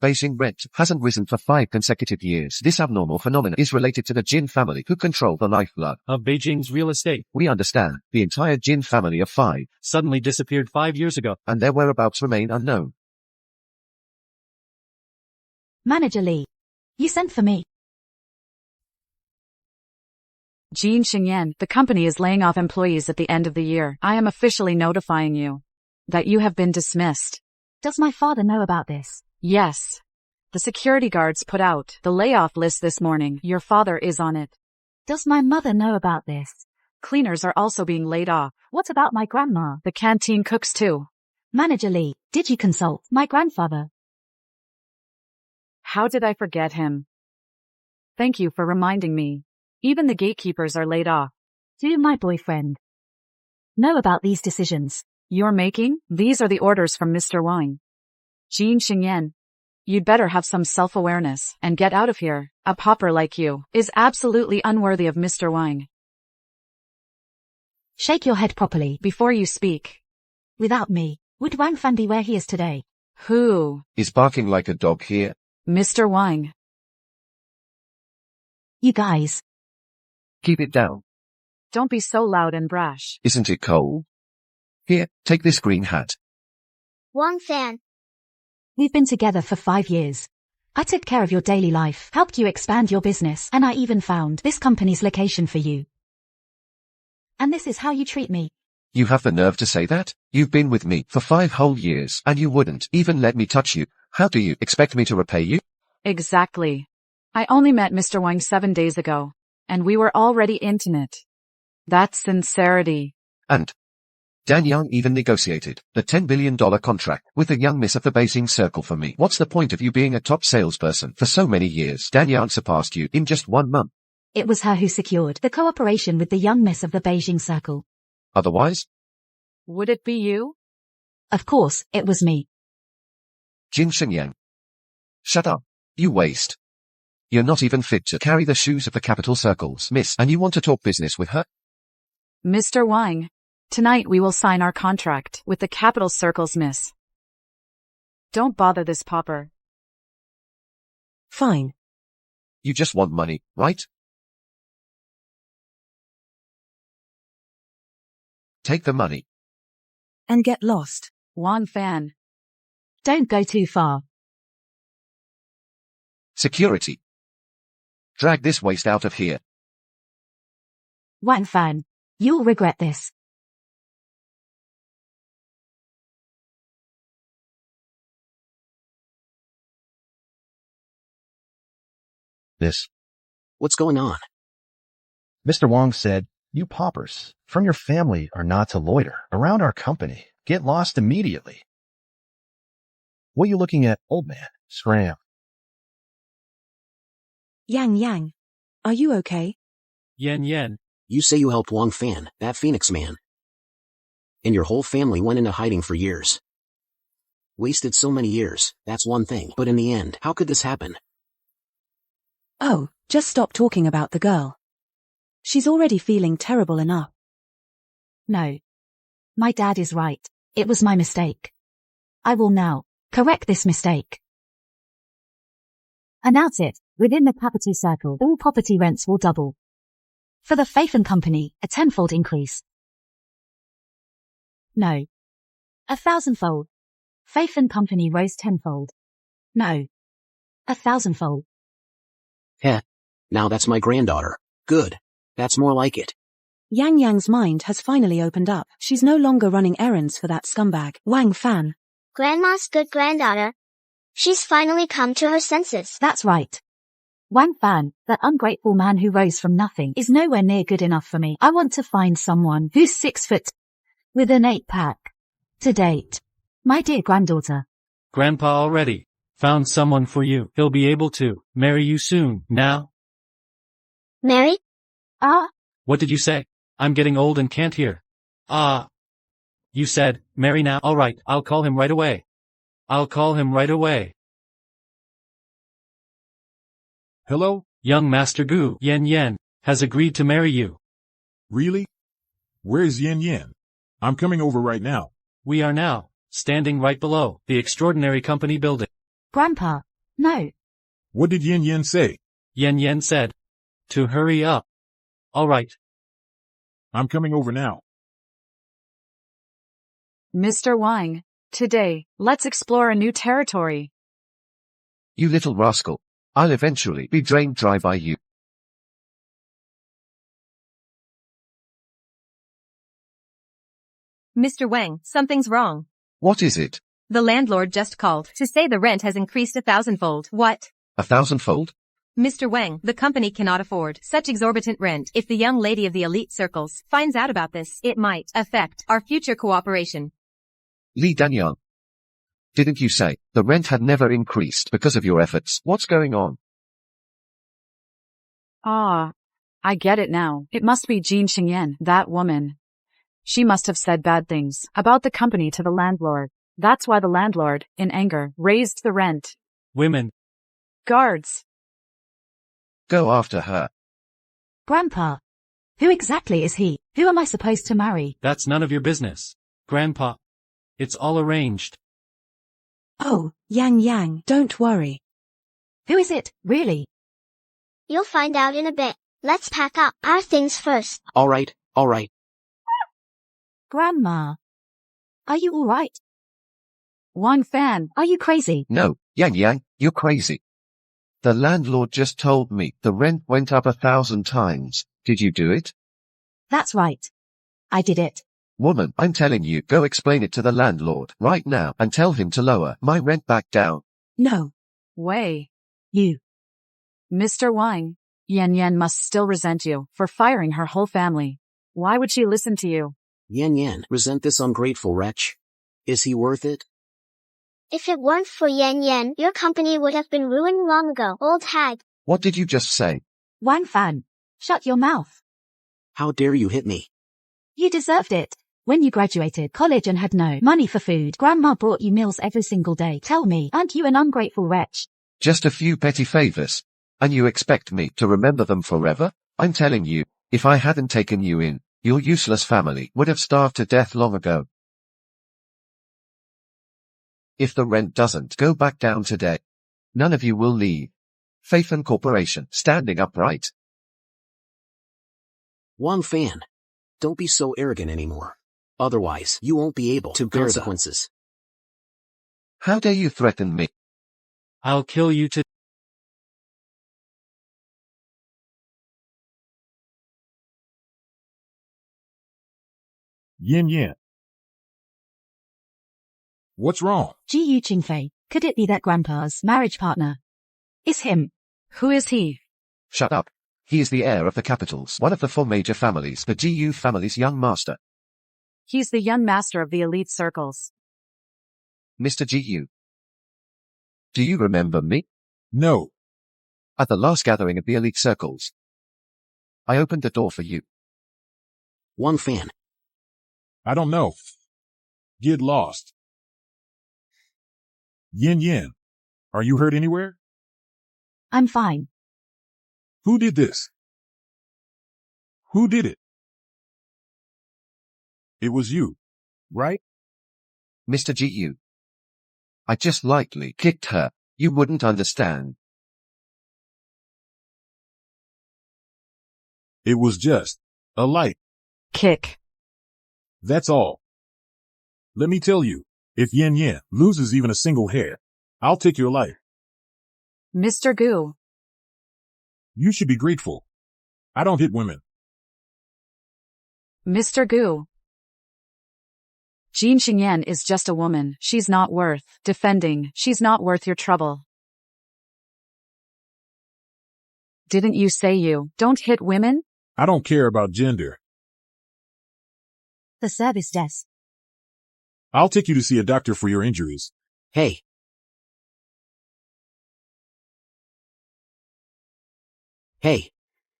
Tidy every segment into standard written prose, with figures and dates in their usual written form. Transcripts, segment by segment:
Beijing rent hasn't risen for 5 consecutive years. This abnormal phenomenon is related to the Jin family who control the lifeblood of Beijing's real estate. We understand the entire Jin family of 5 suddenly disappeared 5 years ago, and their whereabouts remain unknown. Manager Lee, you sent for me. Jean Xingyan, the company is laying off employees at the end of the year. I am officially notifying you that you have been dismissed. Does my father know about this? Yes. The security guards put out the layoff list this morning. Your father is on it. Does my mother know about this? Cleaners are also being laid off. What about my grandma? The canteen cooks too. Manager Lee, did you consult my grandfather? How did I forget him? Thank you for reminding me. Even the gatekeepers are laid off. Do my boyfriend know about these decisions you're making? These are the orders from Mr. Wang. Jean Xingyan, you'd better have some self-awareness and get out of here. A pauper like you is absolutely unworthy of Mr. Wang. Shake your head properly before you speak. Without me, would Wang Fan be where he is today? Who is barking like a dog here? Mr. Wang. You guys. Keep it down. Don't be so loud and brash. Isn't it cold? Here, take this green hat. Wang Fan. We've been together for 5 years. I took care of your daily life, helped you expand your business, and I even found this company's location for you. And this is how you treat me. You have the nerve to say that? You've been with me for 5 whole years, and you wouldn't even let me touch you. How do you expect me to repay you? Exactly. I only met Mr. Wang 7 days ago, and we were already intimate. That's sincerity. And Dan Yang even negotiated the $10 billion contract with the young miss of the Beijing circle for me. What's the point of you being a top salesperson for so many years? Dan Yang surpassed you in just 1 month. It was her who secured the cooperation with the young miss of the Beijing circle. Otherwise? Would it be you? Of course, it was me. Jin Xingyan. Shut up. You waste. You're not even fit to carry the shoes of the capital circle's miss, and you want to talk business with her? Mr. Wang, tonight we will sign our contract with the capital circle's miss. Don't bother this pauper. Fine. You just want money, right? Take the money. And get lost. Wang Fan. Don't go too far. Security. Drag this waste out of here. Wang Fan, you'll regret this. What's going on? Mr. Wang said, "You paupers from your family are not to loiter around our company. Get lost immediately." What are you looking at, old man? Scram. Yang, are you okay? Yen. You say you helped Wang Fan, that Phoenix man. And your whole family went into hiding for years. Wasted so many years, that's one thing. But in the end, how could this happen? Oh, just stop talking about the girl. She's already feeling terrible enough. No. My dad is right. It was my mistake. I will now correct this mistake. Announce it. Within the capital circle, all property rents will double. For the Faith & Company, a 10-fold increase. No. 1,000-fold. Faith & Company rose 10-fold. No. 1,000-fold. Heh. Now that's my granddaughter. Good. That's more like it. Yang's mind has finally opened up. She's no longer running errands for that scumbag, Wang Fan. Grandma's good granddaughter. She's finally come to her senses. That's right. Wang Fan, that ungrateful man who rose from nothing, is nowhere near good enough for me. I want to find someone who's 6 foot with an 8-pack to date. My dear granddaughter. Grandpa already found someone for you. He'll be able to marry you soon. Now? Mary? What did you say? I'm getting old and can't hear. You said, marry now. All right, I'll call him right away. Hello? Young Master Gu, Yen, has agreed to marry you. Really? Where's Yen? I'm coming over right now. We are now standing right below the extraordinary company building. Grandpa, No. What did Yen Yen say? Yen Yen said. To hurry up. All right. I'm coming over now. Mr. Wang, today, let's explore a new territory. You little rascal. I'll eventually be drained dry by you. Mr. Wang, something's wrong. What is it? The landlord just called to say the rent has increased 1,000-fold. What? 1,000-fold? Mr. Wang, the company cannot afford such exorbitant rent. If the young lady of the elite circles finds out about this, it might affect our future cooperation. Li Danyang. Didn't you say the rent had never increased because of your efforts? What's going on? Ah, I get it now. It must be Jin Xingyan, that woman. She must have said bad things about the company to the landlord. That's why the landlord, in anger, raised the rent. Women. Guards. Go after her. Grandpa. Who exactly is he? Who am I supposed to marry? That's none of your business. Grandpa. It's all arranged. Oh, Yang, don't worry. Who is it, really? You'll find out in a bit. Let's pack up our things first. All right. Grandma. Are you alright? Wang Fan. Are you crazy? No, Yang, you're crazy. The landlord just told me the rent went up 1,000 times. Did you do it? That's right. I did it. Woman, I'm telling you, go explain it to the landlord right now and tell him to lower my rent back down. No. Way. You. Mr. Wang, Yen Yen must still resent you for firing her whole family. Why would she listen to you? Yen, resent this ungrateful wretch. Is he worth it? If it weren't for Yen Yen, your company would have been ruined long ago, old hag. What did you just say? Wang Fan. Shut your mouth. How dare you hit me? You deserved it. When you graduated college and had no money for food, Grandma bought you meals every single day. Tell me, aren't you an ungrateful wretch? Just a few petty favors. And you expect me to remember them forever? I'm telling you, if I hadn't taken you in, your useless family would have starved to death long ago. If the rent doesn't go back down today, none of you will leave. Faith and Corporation standing upright. Wang Fan. Don't be so arrogant anymore. Otherwise, you won't be able to bear consequences. How dare you threaten me? I'll kill you to... Yen. What's wrong? Ji Yu Qingfei. Could it be that Grandpa's marriage partner? Is him. Who is he? Shut up. He is the heir of the capitals, one of the 4 major families, the GU family's young master. He's the young master of the elite circles. Mr. GU. Do you remember me? No. At the last gathering of the elite circles, I opened the door for you. Wang Fan. I don't know. Get lost. Yen, are you hurt anywhere? I'm fine. Who did this? Who did it? It was you, right? Mr. GU. I just lightly kicked her. You wouldn't understand. It was just a light Kick. That's all. Let me tell you, if Yen loses even a single hair, I'll take your life. Mr. Gu. You should be grateful. I don't hit women. Mr. Gu. Jin Xingyan is just a woman. She's not worth defending. She's not worth your trouble. Didn't you say you don't hit women? I don't care about gender. The service desk. I'll take you to see a doctor for your injuries. Hey.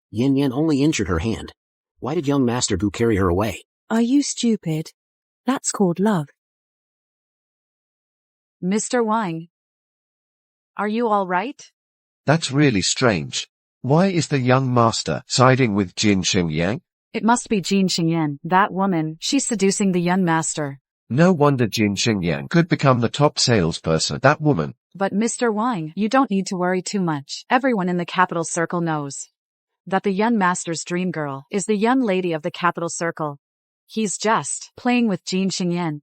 Yen only injured her hand. Why did young Master Gu carry her away? Are you stupid? That's called love. Mr. Wang. Are you all right? That's really strange. Why is the young master siding with Jin Xingyang? It must be Jin Xingyan, that woman. She's seducing the young master. No wonder Jin Xingyang could become the top salesperson. That woman But Mr. Wang, you don't need to worry too much. Everyone in the capital circle knows that the young master's dream girl is the young lady of the capital circle. He's just playing with Jin Xingyan.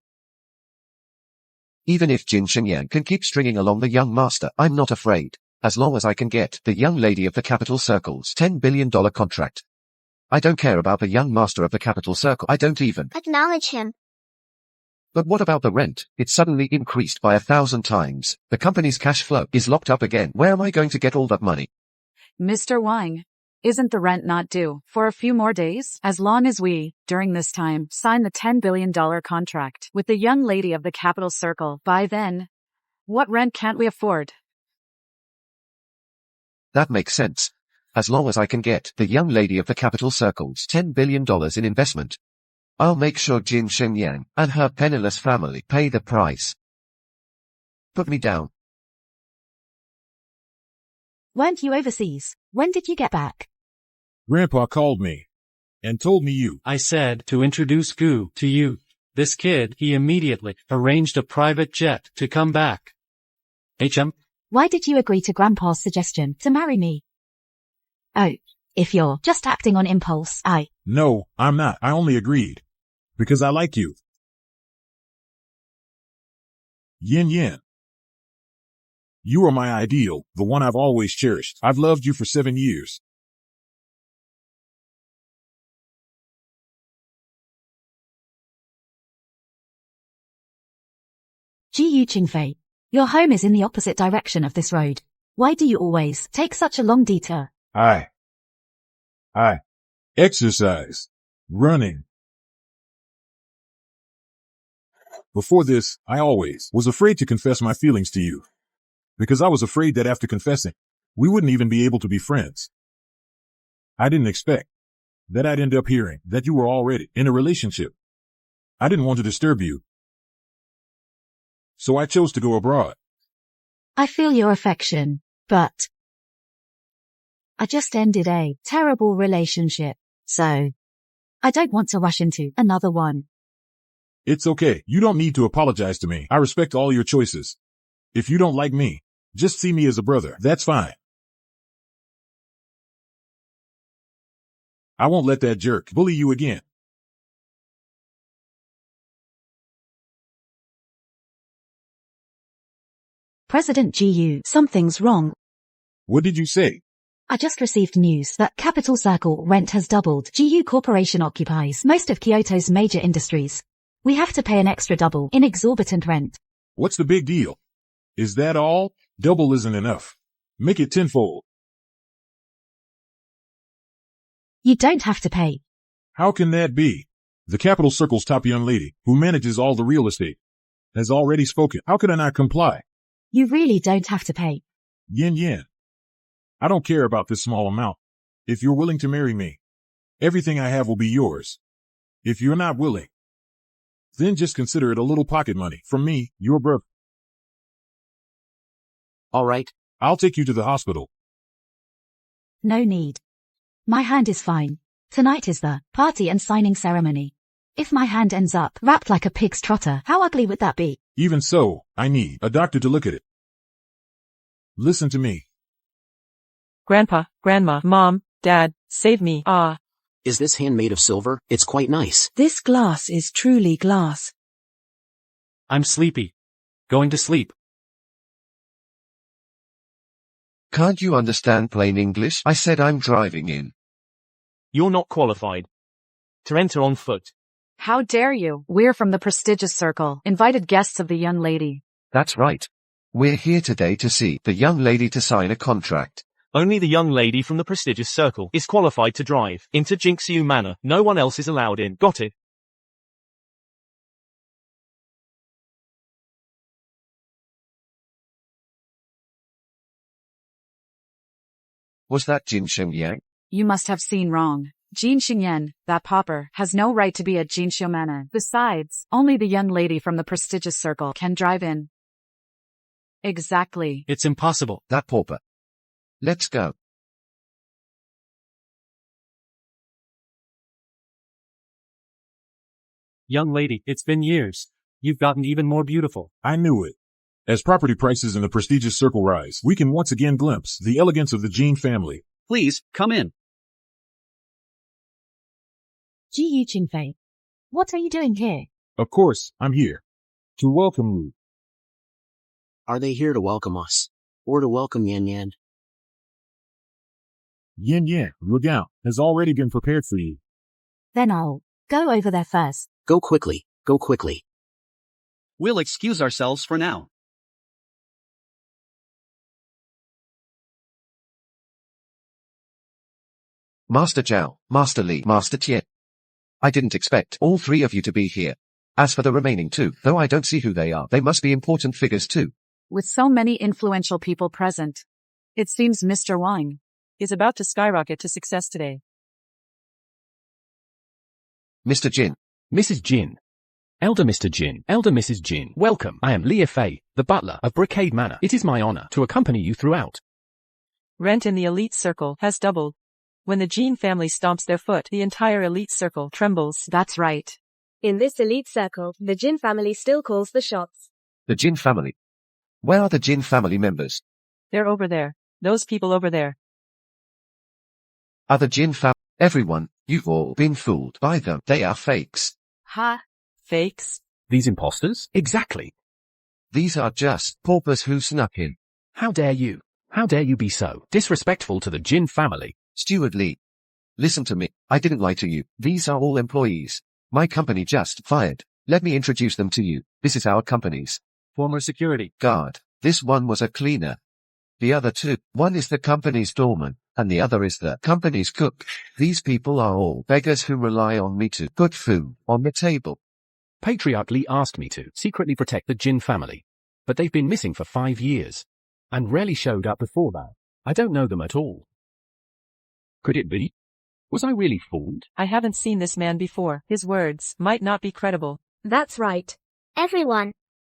Even if Jin Xingyan can keep stringing along the young master, I'm not afraid. As long as I can get the young lady of the capital circle's $10 billion contract. I don't care about the young master of the capital circle. I don't even acknowledge him. But what about the rent? It suddenly increased by 1,000 times. The company's cash flow is locked up again. Where am I going to get all that money? Mr. Wang, isn't the rent not due for a few more days? As long as we, during this time, sign the $10 billion contract with the young lady of the capital circle, by then, what rent can't we afford? That makes sense. As long as I can get the young lady of the capital circle's $10 billion in investment, I'll make sure Jin Xingyan and her penniless family pay the price. Put me down. Weren't you overseas? When did you get back? Grandpa called me and told me you. I said to introduce Gu to you. This kid, he immediately arranged a private jet to come back. Why did you agree to Grandpa's suggestion to marry me? Oh, if you're just acting on impulse, No, I'm not. I only agreed because I like you. Yin Yin. You are my ideal, the one I've always cherished. I've loved you for 7 years. Ji Qingfei, your home is in the opposite direction of this road. Why do you always take such a long detour? I exercise, running. Before this, I always was afraid to confess my feelings to you. Because I was afraid that after confessing, we wouldn't even be able to be friends. I didn't expect that I'd end up hearing that you were already in a relationship. I didn't want to disturb you. So I chose to go abroad. I feel your affection, but I just ended a terrible relationship, so I don't want to rush into another one. It's okay. You don't need to apologize to me. I respect all your choices. If you don't like me, just see me as a brother. That's fine. I won't let that jerk bully you again. President GU, Something's wrong. What did you say? I just received news that Capital Circle rent has doubled. GU Corporation occupies most of Kyoto's major industries. We have to pay an extra double in exorbitant rent. What's the big deal? Is that all? Double isn't enough. Make it tenfold. You don't have to pay. How can that be? The Capital Circle's top young lady, who manages all the real estate, has already spoken. How could I not comply? You really don't have to pay. Yin Yin. I don't care about this small amount. If you're willing to marry me, everything I have will be yours. If you're not willing, then just consider it a little pocket money from me, your brother. All right. I'll take you to the hospital. No need. My hand is fine. Tonight is the party and signing ceremony. If my hand ends up wrapped like a pig's trotter, how ugly would that be? Even so, I need a doctor to look at it. Listen to me. Grandpa, Grandma, Mom, Dad, save me. Is this hand made of silver? It's quite nice. This glass is truly glass. I'm sleepy. Going to sleep. Can't you understand plain English? I said I'm driving in. You're not qualified to enter on foot. How dare you? We're from the prestigious circle, invited guests of the young lady. That's right. We're here today to see the young lady to sign a contract. Only the young lady from the prestigious circle is qualified to drive into Jinxiu Manor. No one else is allowed in. Got it? Was that Jin Xingyan? You must have seen wrong. Jin Xingyan, that pauper, has no right to be at Jinxiu Manor. Besides, only the young lady from the prestigious circle can drive in. Exactly. It's impossible. That pauper. Let's go. Young lady, it's been years. You've gotten even more beautiful. I knew it. As property prices in the prestigious circle rise, we can once again glimpse the elegance of the Jean family. Please, come in. Ji Qingfei, what are you doing here? Of course, I'm here to welcome you. Are they here to welcome us? Or to welcome Yan Yan? Yin Yang, look out, has already been prepared for you. Then I'll go over there first. Go quickly, go quickly. We'll excuse ourselves for now. Master Zhao, Master Li, Master Tian. I didn't expect all three of you to be here. As for the remaining two, though I don't see who they are, they must be important figures too. With so many influential people present, it seems Mr. Wang is about to skyrocket to success today. Mr. Jin. Mrs. Jin. Elder Mr. Jin, Elder Mrs. Jin, welcome. I am Li Fei, the butler of Brocade Manor. It is my honor to accompany you throughout. Rent in the elite circle has doubled. When the Jean family stomps their foot, the entire elite circle trembles. That's right. In this elite circle, the Jin family still calls the shots. The Jin family. Where are the Jin family members? They're over there. Those people over there. Are the Jin family? Everyone, you've all been fooled by them. They are fakes. Ha! Fakes? These imposters? Exactly. These are just paupers who snuck in. How dare you? How dare you be so disrespectful to the Jin family? Steward Lee. Listen to me. I didn't lie to you. These are all employees. My company just fired. Let me introduce them to you. This is our company's former security guard. This one was a cleaner. The other two, one is the company's doorman, and the other is the company's cook. These people are all beggars who rely on me to put food on the table. Patriarch Lee asked me to secretly protect the Jin family, but they've been missing for 5 years, and rarely showed up before that. I don't know them at all. Could it be? Was I really fooled? I haven't seen this man before. His words might not be credible. That's right. Everyone.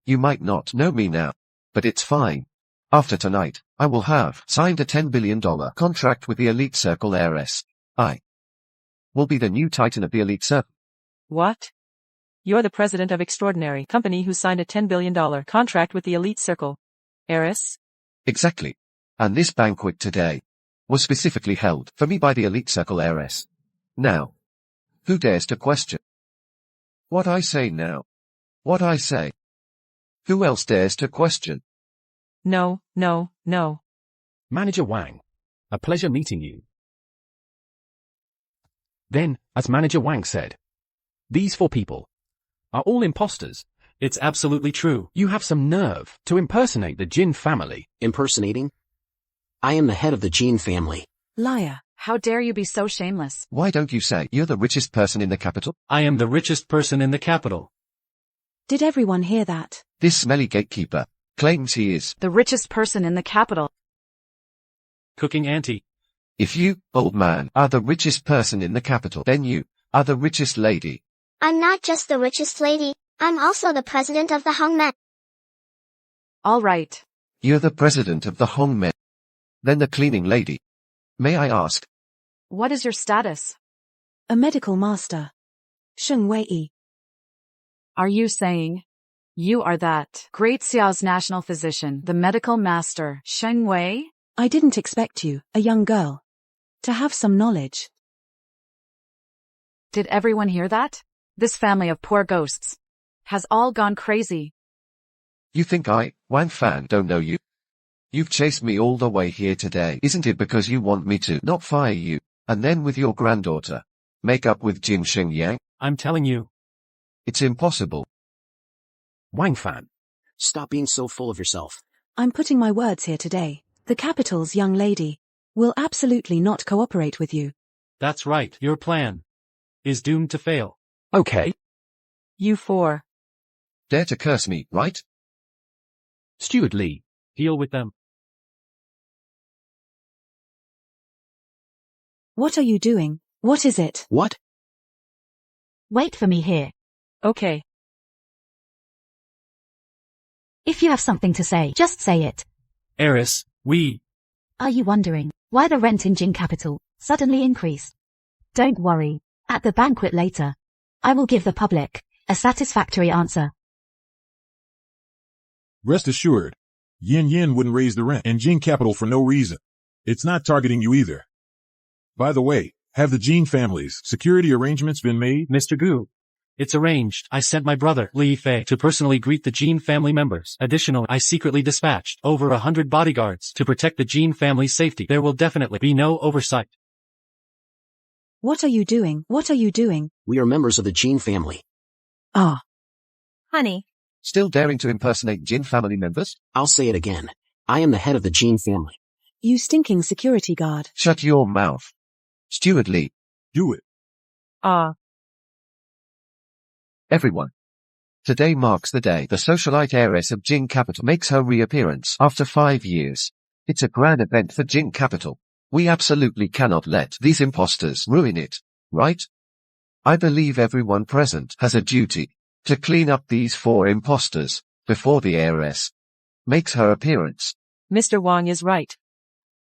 You might not know me now, but it's fine. After tonight, I will have signed a $10 billion contract with the Elite Circle heiress. I will be the new titan of the Elite Circle. What? You're the president of Extraordinary Company who signed a $10 billion contract with the Elite Circle heiress? Exactly. And this banquet today was specifically held for me by the Elite Circle heiress. Now, who dares to question what I say now? What I say? Who else dares to question? No, no, no. Manager Wang. A pleasure meeting you. Then, as Manager Wang said, these 4 people are all imposters. It's absolutely true. You have some nerve to impersonate the Jin family. Impersonating? I am the head of the Jean family. Liar. How dare you be so shameless? Why don't you say you're the richest person in the capital? I am the richest person in the capital. Did everyone hear that? This smelly gatekeeper claims he is the richest person in the capital. Cooking auntie. If you, old man, are the richest person in the capital, then you are the richest lady. I'm not just the richest lady, I'm also the president of the Hongmen. All right. You're the president of the Hongmen. Then the cleaning lady. May I ask? What is your status? A medical master. Sheng Wei. Are you saying you are that Great Xiao's national physician, the medical master, Sheng Wei? I didn't expect you, a young girl, to have some knowledge. Did everyone hear that? This family of poor ghosts has all gone crazy. You think I, Wang Fan, don't know you? You've chased me all the way here today. Isn't it because you want me to not fire you, and then with your granddaughter, make up with Jin Xingyang? I'm telling you. It's impossible. Wang Fan. Stop being so full of yourself. I'm putting my words here today. The capital's young lady will absolutely not cooperate with you. That's right. Your plan is doomed to fail. Okay. You 4. Dare to curse me, right? Steward Lee. Deal with them. What are you doing? What is it? What? Wait for me here. Okay. If you have something to say, just say it. Heiress, we. Are you wondering why the rent in Jin Capital suddenly increased? Don't worry. At the banquet later, I will give the public a satisfactory answer. Rest assured, Yen Yen wouldn't raise the rent and Jin Capital for no reason. It's not targeting you either. By the way, have the Jin family's security arrangements been made? Mr. Gu. It's arranged. I sent my brother, Li Fei, to personally greet the Jean family members. Additionally, I secretly dispatched over 100 bodyguards to protect the Jean family's safety. There will definitely be no oversight. What are you doing? What are you doing? We are members of the Jin family. Ah. Honey. Still daring to impersonate Jin family members? I'll say it again. I am the head of the Jin family. You stinking security guard. Shut your mouth. Steward Lee. Do it. Ah. Everyone. Today marks the day the socialite heiress of Jin Capital makes her reappearance after 5 years. It's a grand event for Jin Capital. We absolutely cannot let these imposters ruin it, right? I believe everyone present has a duty to clean up these 4 imposters before the heiress makes her appearance. Mr. Wang is right.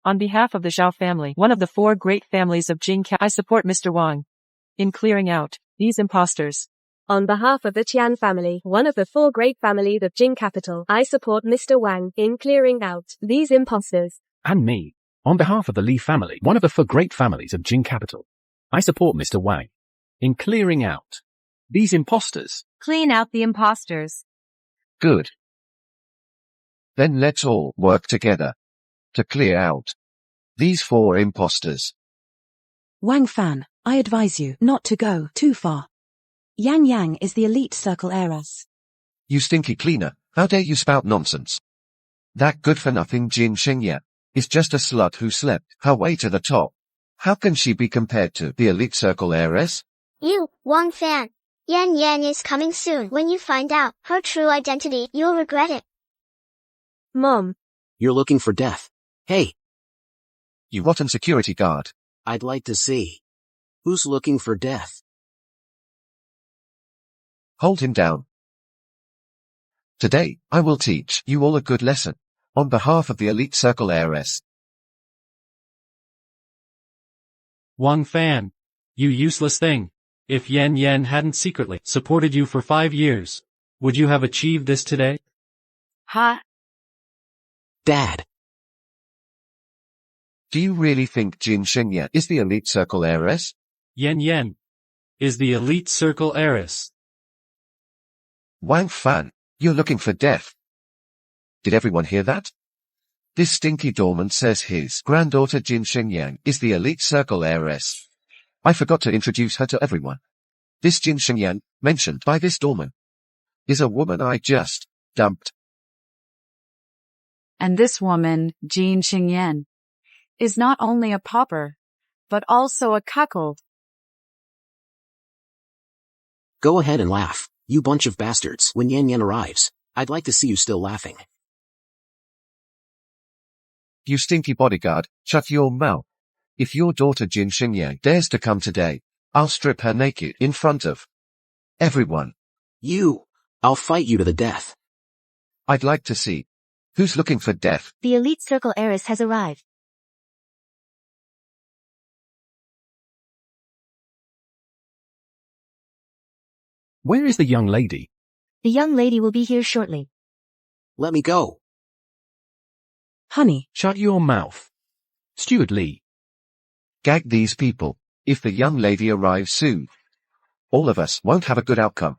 On behalf of the Zhao family, one of the 4 great families of Jin Capital, I support Mr. Wang in clearing out these imposters. On behalf of the Qian family, one of the 4 great families of Jin Capital, I support Mr. Wang in clearing out these imposters. And me. On behalf of the Li family, one of the 4 great families of Jin Capital, I support Mr. Wang in clearing out these imposters. Clean out the imposters. Good. Then let's all work together to clear out these 4 imposters. Wang Fan, I advise you not to go too far. Yang Yang is the elite circle heiress. You stinky cleaner, how dare you spout nonsense? That good-for-nothing Jin Xingyan is just a slut who slept her way to the top. How can she be compared to the elite circle heiress? You, Wang Fan. Yan Yan is coming soon. When you find out her true identity, you'll regret it. Mom. You're looking for death. Hey. You rotten security guard. I'd like to see. Who's looking for death? Hold him down. Today, I will teach you all a good lesson. On behalf of the elite circle heiress. Wang Fan. You useless thing. If Yen Yen hadn't secretly supported you for 5 years, would you have achieved this today? Ha. Dad. Do you really think Jin Xingyan is the elite circle heiress? Yen Yen is the elite circle heiress. Wang Fan, you're looking for death. Did everyone hear that? This stinky doorman says his granddaughter Jin Xingyan is the elite circle heiress. I forgot to introduce her to everyone. This Jin Xingyan, mentioned by this doorman, is a woman I just dumped. And this woman, Jin Xingyan, is not only a pauper, but also a cuckold. Go ahead and laugh, you bunch of bastards. When Yan Yan arrives, I'd like to see you still laughing. You stinky bodyguard, shut your mouth. If your daughter Jin Xingyan dares to come today, I'll strip her naked in front of everyone. I'll fight you to the death. I'd like to see. Who's looking for death? The elite circle heiress has arrived. Where is the young lady? The young lady will be here shortly. Let me go. Honey. Shut your mouth. Steward Lee. Gag these people. If the young lady arrives soon, all of us won't have a good outcome.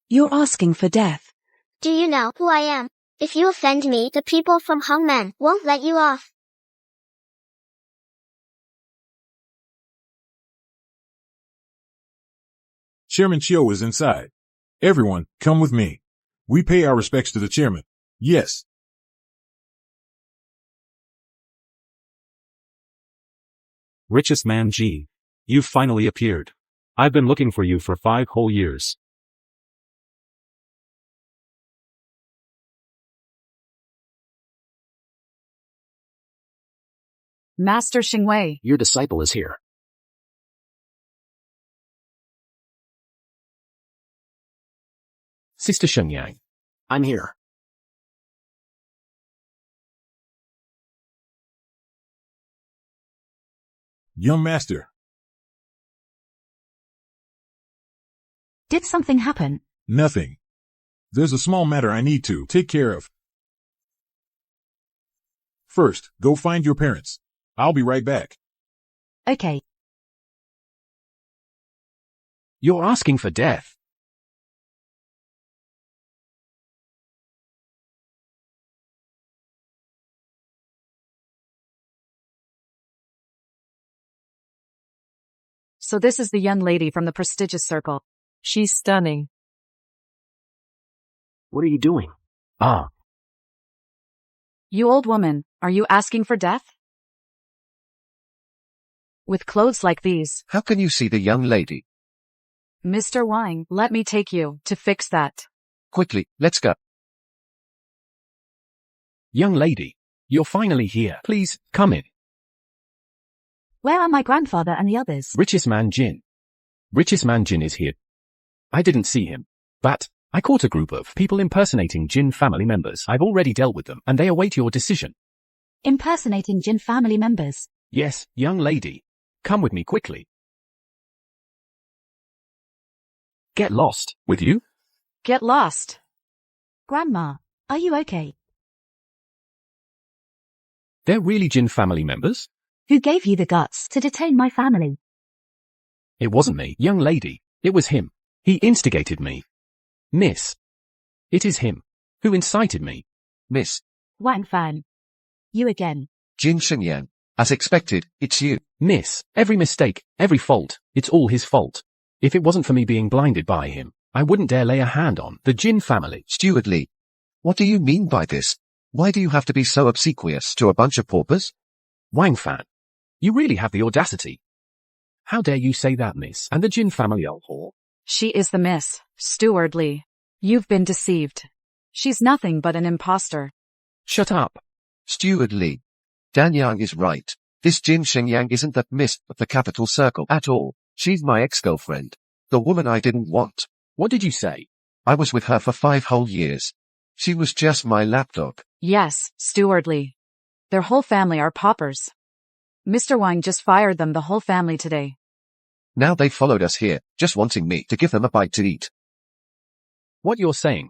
You're asking for death. Do you know who I am? If you offend me, the people from Hongmen won't let you off. Chairman Chiu is inside. Everyone, come with me. We pay our respects to the chairman. Yes. Richest man G. You've finally appeared. I've been looking for you for 5 whole years. Master Xingwei. Your disciple is here. Sister Shenyang. I'm here. Young master. Did something happen? Nothing. There's a small matter I need to take care of. First, go find your parents. I'll be right back. Okay. You're asking for death. So this is the young lady from the prestigious circle. She's stunning. What are you doing? Ah, You old woman, are you asking for death? With clothes like these, How can you see the young lady? Mr. Wang, let me take you to fix that. Quickly, let's go. young lady, you're finally here. Please, come in. Where are my grandfather and the others? Richest man Jin. Richest man Jin is here. I didn't see him, but I caught a group of people impersonating Jin family members. I've already dealt with them, and they await your decision. Impersonating Jin family members. Yes, young lady. Come with me quickly. Get lost. With you? Get lost. Grandma, are you okay? They're really Jin family members? Who gave you the guts to detain my family? It wasn't me, young lady. It was him. He instigated me. Miss. It is him who incited me. Miss Wang Fan. You again. Jin Shenyang. As expected, it's you. Miss, every mistake, every fault, it's all his fault. If it wasn't for me being blinded by him, I wouldn't dare lay a hand on the Jin family. Steward Lee. What do you mean by this? Why do you have to be so obsequious to a bunch of paupers? Wang Fan. You really have the audacity. How dare you say that, miss, and the Jin family old whore? She is the Miss Steward Lee. You've been deceived. She's nothing but an imposter. Shut up. Steward Lee. Dan Yang is right. This Jin Shenyang isn't the miss of the capital circle at all. She's my ex-girlfriend. The woman I didn't want. What did you say? I was with her for 5 whole years. She was just my lapdog. Yes, Steward Lee. Their whole family are paupers. Mr. Wang just fired them, the whole family, today. Now they followed us here, just wanting me to give them a bite to eat. What you're saying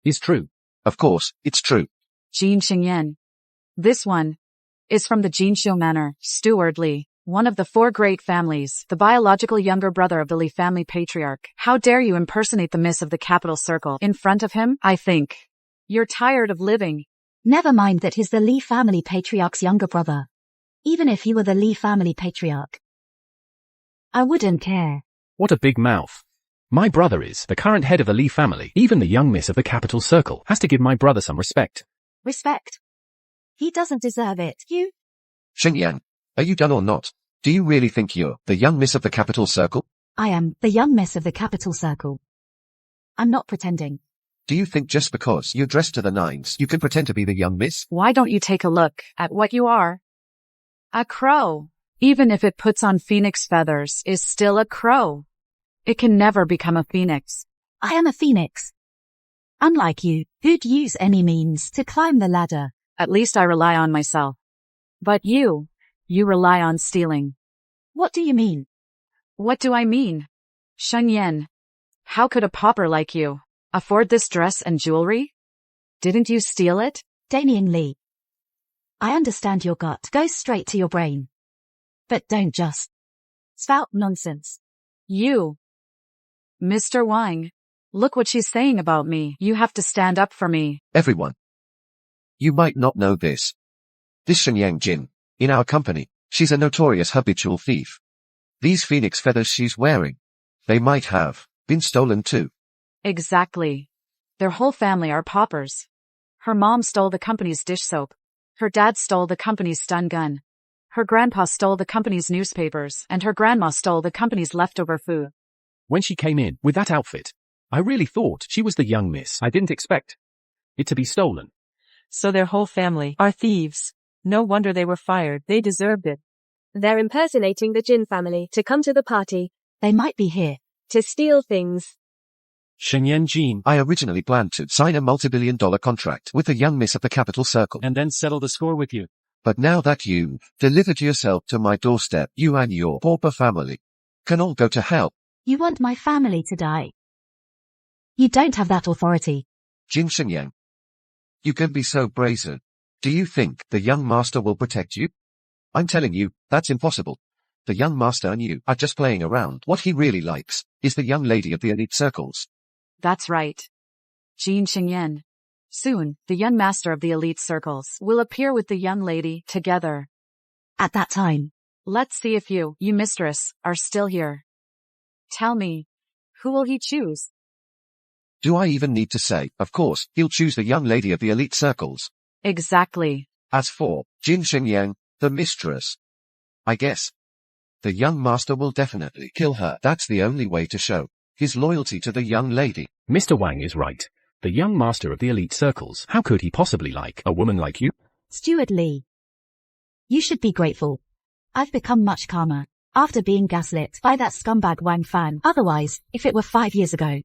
is true. Of course, it's true. Jin Xingyan. This one is from the Jinshu Manor, Steward Lee, one of the 4 great families, the biological younger brother of the Lee family patriarch. How dare you impersonate the miss of the capital circle in front of him? I think you're tired of living. Never mind that he's the Lee family patriarch's younger brother. Even if he were the Lee family patriarch, I wouldn't care. What a big mouth. My brother is the current head of the Lee family. Even the young miss of the capital circle has to give my brother some respect. Respect? He doesn't deserve it. You? Shenyang, are you done or not? Do you really think you're the young miss of the capital circle? I am the young miss of the capital circle. I'm not pretending. Do you think just because you're dressed to the nines, you can pretend to be the young miss? Why don't you take a look at what you are? A crow. Even if it puts on phoenix feathers, is still a crow. It can never become a phoenix. I am a phoenix. Unlike you, who'd use any means to climb the ladder. At least I rely on myself. But you rely on stealing. What do you mean? What do I mean? Shen Yan, how could a pauper like you afford this dress and jewelry? Didn't you steal it? Danian Lee. I understand your gut. Go straight to your brain. But don't just spout nonsense. You. Mr. Wang, look what she's saying about me. You have to stand up for me. Everyone. You might not know this. This Shenyang Jin, in our company, she's a notorious habitual thief. These phoenix feathers she's wearing, they might have been stolen too. Exactly. Their whole family are paupers. Her mom stole the company's dish soap. Her dad stole the company's stun gun. Her grandpa stole the company's newspapers, and her grandma stole the company's leftover food. When she came in with that outfit, I really thought she was the young miss. I didn't expect it to be stolen. So their whole family are thieves. No wonder they were fired. They deserved it. They're impersonating the Jin family to come to the party. They might be here to steal things. Shenyang Jin. I originally planned to sign a multi-billion-dollar contract with the young miss of the capital circle. And then settle the score with you. But now that you've delivered yourself to my doorstep, you and your pauper family can all go to hell. You want my family to die? You don't have that authority. Jin Shenyang. You can be so brazen. Do you think the young master will protect you? I'm telling you, that's impossible. The young master and you are just playing around. What he really likes is the young lady of the elite circles. That's right. Jin Xingyan. Soon, the young master of the elite circles will appear with the young lady together. At that time, Let's see if you mistress, are still here. Tell me, who will he choose? Do I even need to say? Of course, he'll choose the young lady of the elite circles. Exactly. As for Jin Shenyang, the mistress, I guess the young master will definitely kill her. That's the only way to show his loyalty to the young lady. Mr. Wang is right. The young master of the elite circles. How could he possibly like a woman like you? Stuart Lee. You should be grateful. I've become much calmer after being gaslit by that scumbag Wang Fan. Otherwise, if it were 5 years ago,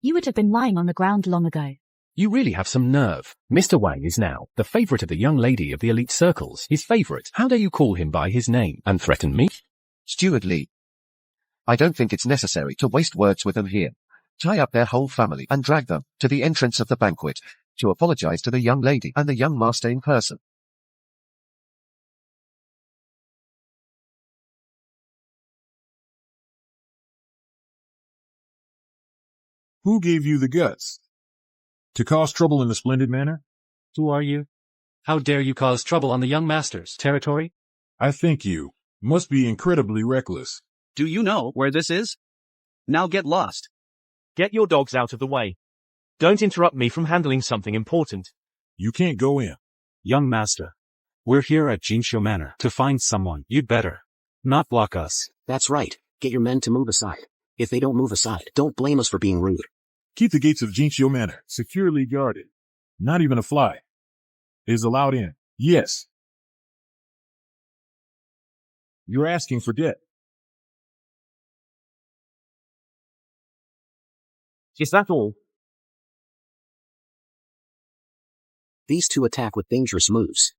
you would have been lying on the ground long ago. You really have some nerve. Mr. Wang is now the favorite of the young lady of the elite circles. His favorite. How dare you call him by his name and threaten me? Stuart Lee. I don't think it's necessary to waste words with them here. Tie up their whole family and drag them to the entrance of the banquet to apologize to the young lady and the young master in person. Who gave you the guts to cause trouble in a splendid manner? Who are you? How dare you cause trouble on the young master's territory? I think you must be incredibly reckless. Do you know where this is? Now get lost. Get your dogs out of the way. Don't interrupt me from handling something important. You can't go in. Young master, we're here at Jinsho Manor to find someone. You'd better not block us. That's right. Get your men to move aside. If they don't move aside, don't blame us for being rude. Keep the gates of Jinshio Manor securely guarded. Not even a fly is allowed in. Yes. You're asking for debt. Is that all? These two attack with dangerous moves,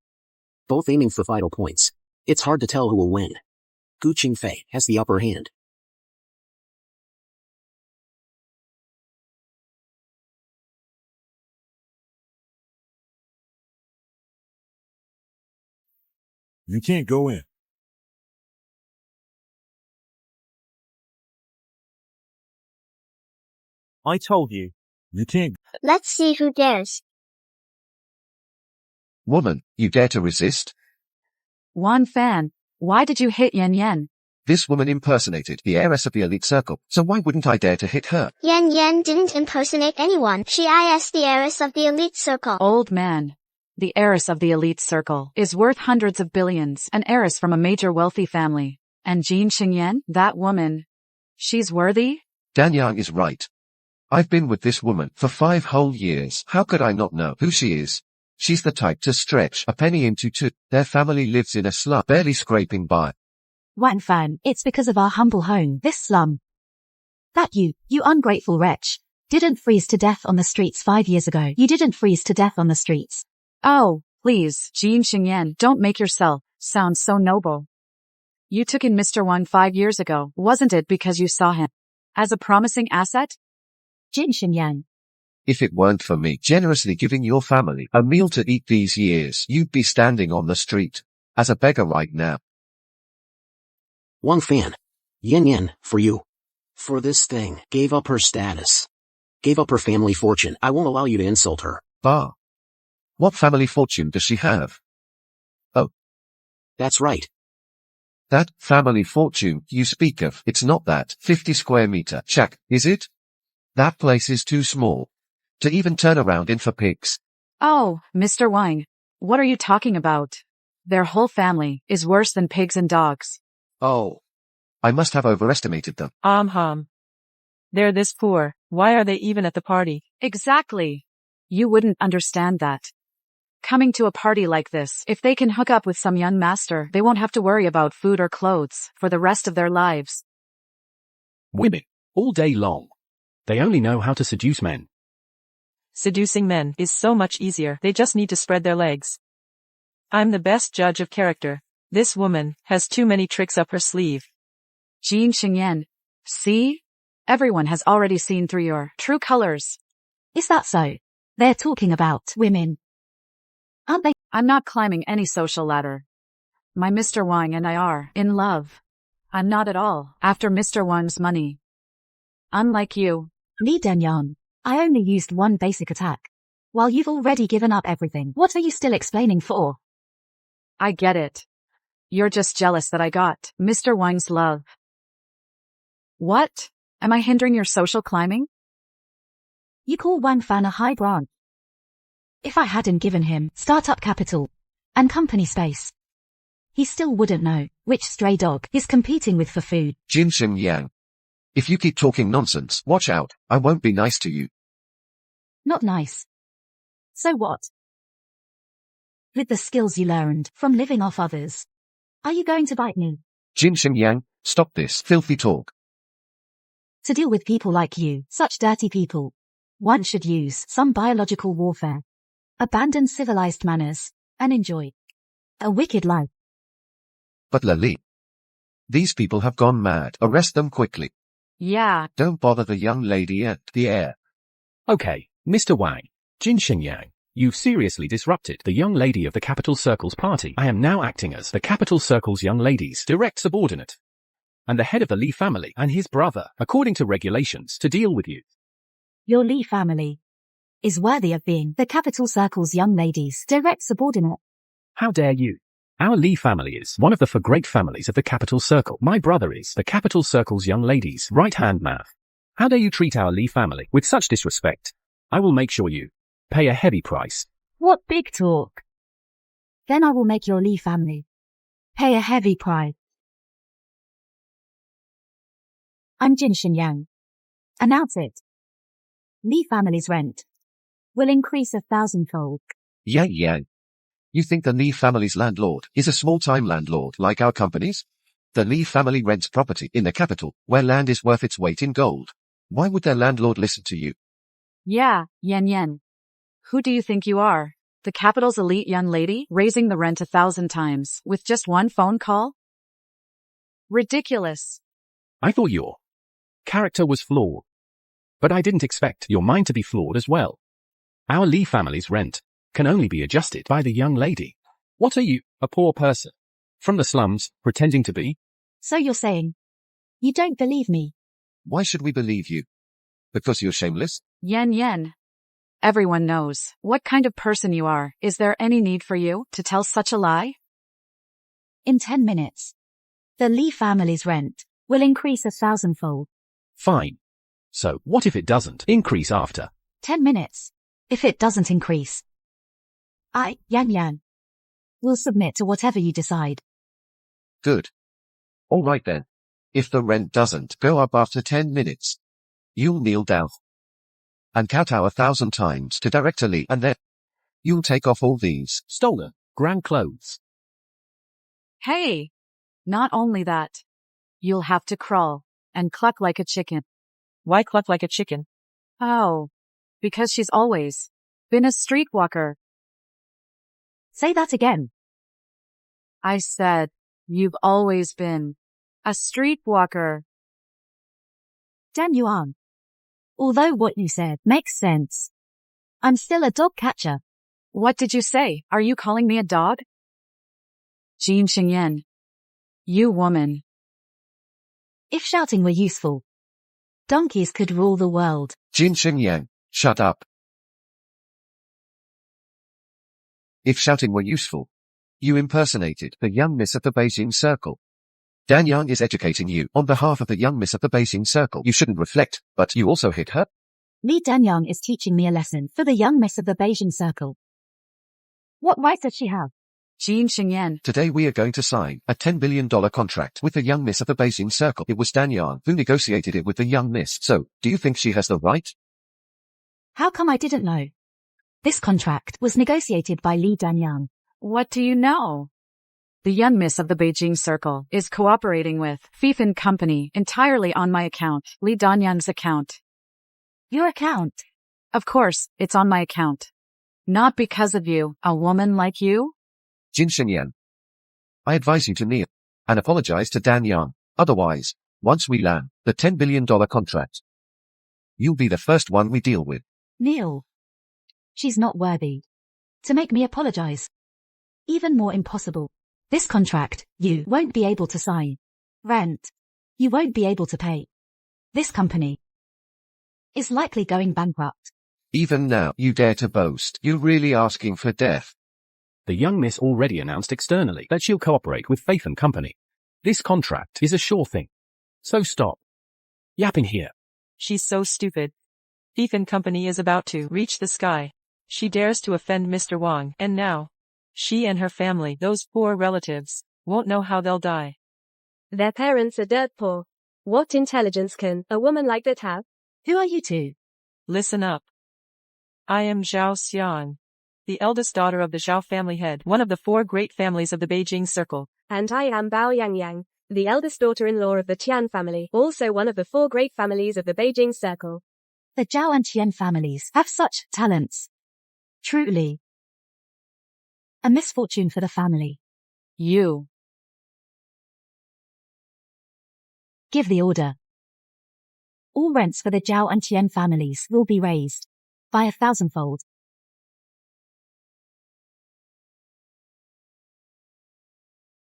both aiming for vital points. It's hard to tell who will win. Gu Qingfei has the upper hand. You can't go in. I told you. You can't. Let's see who dares. Woman, you dare to resist? Wan Fan, why did you hit Yan Yan? This woman impersonated the heiress of the elite circle, so why wouldn't I dare to hit her? Yan Yan didn't impersonate anyone. She is the heiress of the elite circle. Old man. The heiress of the elite circle is worth hundreds of billions, an heiress from a major wealthy family. And Jin Xingyan, that woman, she's worthy? Dan Yang is right. I've been with this woman for 5 whole years. How could I not know who she is? She's the type to stretch a penny into two. Their family lives in a slum, barely scraping by. Wang Fan, it's because of our humble home, this slum, that you ungrateful wretch, didn't freeze to death on the streets 5 years ago. You didn't freeze to death on the streets. Oh, please, Jin Xingyan, don't make yourself sound so noble. You took in Mr. Wang 5 years ago, wasn't it because you saw him as a promising asset? Jin Xingyan. If it weren't for me generously giving your family a meal to eat these years, you'd be standing on the street as a beggar right now. Wang Fan. Yan Yan, for you. For this thing, gave up her status. Gave up her family fortune. I won't allow you to insult her. Bah. What family fortune does she have? Oh. That's right. That family fortune you speak of, it's not that 50 square meter shack, is it? That place is too small to even turn around in for pigs. Oh, Mr. Wang, what are you talking about? Their whole family is worse than pigs and dogs. Oh. I must have overestimated them. They're this poor. Why are they even at the party? Exactly. You wouldn't understand that. Coming to a party like this, if they can hook up with some young master, they won't have to worry about food or clothes for the rest of their lives. Women. All day long. They only know how to seduce men. Seducing men is so much easier. They just need to spread their legs. I'm the best judge of character. This woman has too many tricks up her sleeve. Jin Xingyan. See? Everyone has already seen through your true colors. Is that so? They're talking about women. Aren't they? I'm not climbing any social ladder. My Mr. Wang and I are in love. I'm not at all after Mr. Wang's money. Unlike you. Li Denyang, I only used one basic attack. While you've already given up everything, what are you still explaining for? I get it. You're just jealous that I got Mr. Wang's love. What? Am I hindering your social climbing? You call Wang Fan a high branch. If I hadn't given him startup capital and company space, he still wouldn't know which stray dog he's competing with for food. Jin Shin Yang. If you keep talking nonsense, watch out, I won't be nice to you. Not nice. So what? With the skills you learned from living off others, are you going to bite me? Jin Shin Yang, stop this filthy talk. To deal with people like you, such dirty people, one should use some biological warfare, abandon civilized manners, and enjoy a wicked life. But Lali, these people have gone mad. Arrest them quickly. Yeah. Don't bother the young lady at the air. Okay, Mr. Wang, Jin Xingyang, you've seriously disrupted the young lady of the Capital Circle's party. I am now acting as the Capital Circle's young lady's direct subordinate, and the head of the Li family and his brother, according to regulations, to deal with you. Your Li family is worthy of being the Capital Circle's young lady's direct subordinate. How dare you? Our Li family is one of the 4 great families of the Capital Circle. My brother is the Capital Circle's young lady's right-hand man. How dare you treat our Li family with such disrespect? I will make sure you pay a heavy price. What big talk. Then I will make your Li family pay a heavy price. I'm Jin Xinyang. Announce it. Li family's rent will increase 1,000-fold. Yang Yang. You think the Li family's landlord is a small-time landlord like our companies? The Li family rents property in the capital, where land is worth its weight in gold. Why would their landlord listen to you? Yeah, Yan Yan. Who do you think you are? The capital's elite young lady, raising the rent 1,000 times, with just one phone call? Ridiculous. I thought your character was flawed. But I didn't expect your mind to be flawed as well. Our Li family's rent can only be adjusted by the young lady. What are you, a poor person from the slums, pretending to be? So you're saying you don't believe me? Why should we believe you? Because you're shameless? Yan Yan. Everyone knows what kind of person you are. Is there any need for you to tell such a lie? In 10 minutes, the Li family's rent will increase 1,000-fold. Fine. So, what if it doesn't increase after 10 minutes? If it doesn't increase, I, Yan Yan, will submit to whatever you decide. Good. All right then. If the rent doesn't go up after 10 minutes, you'll kneel down and kowtow 1,000 times to Director Li, and then you'll take off all these stolen grand clothes. Hey! Not only that, you'll have to crawl and cluck like a chicken. Why cluck like a chicken? Oh, because she's always been a streetwalker. Say that again. I said, you've always been a streetwalker. Dan Yuan. Although what you said makes sense, I'm still a dog catcher. What did you say? Are you calling me a dog? Jin Xingyan. You woman. If shouting were useful, donkeys could rule the world. Jin Xingyang, shut up. If shouting were useful, you impersonated the young miss of the Beijing Circle. Dan Yang is educating you on behalf of the young miss of the Beijing Circle. You shouldn't reflect, but you also hit her. Li Danyang is teaching me a lesson for the young miss of the Beijing Circle. What right does she have? Jin Xingyan. Today we are going to sign a $10 billion contract with the young miss of the Beijing Circle. It was Dan Yang who negotiated it with the young miss. So, do you think she has the right? How come I didn't know? This contract was negotiated by Li Danyang. What do you know? The young miss of the Beijing Circle is cooperating with Fifin Company entirely on my account, Li Danyang's account. Your account? Of course, it's on my account. Not because of you, a woman like you. Jin Xinyan, I advise you to kneel and apologize to Dan Yang. Otherwise, once we land the $10 billion contract, you'll be the first one we deal with. Kneel? She's not worthy to make me apologize. Even more impossible. This contract, you won't be able to sign. Rent. You won't be able to pay. This company is likely going bankrupt. Even now, you dare to boast. You're really asking for death. The young miss already announced externally that she'll cooperate with Faith and Company. This contract is a sure thing. So stop yapping here. She's so stupid. Thief and Company is about to reach the sky. She dares to offend Mr. Wang, and now she and her family, those poor relatives, won't know how they'll die. Their parents are dirt poor. What intelligence can a woman like that have? Who are you two? Listen up. I am Zhao Xiang, the eldest daughter of the Zhao family head, one of the 4 great families of the Beijing Circle. And I am Bao Yangyang, the eldest daughter-in-law of the Tian family, also one of the 4 great families of the Beijing Circle. The Zhao and Tian families have such talents. Truly a misfortune for the family. You. Give the order. All rents for the Zhao and Tian families will be raised by 1,000-fold.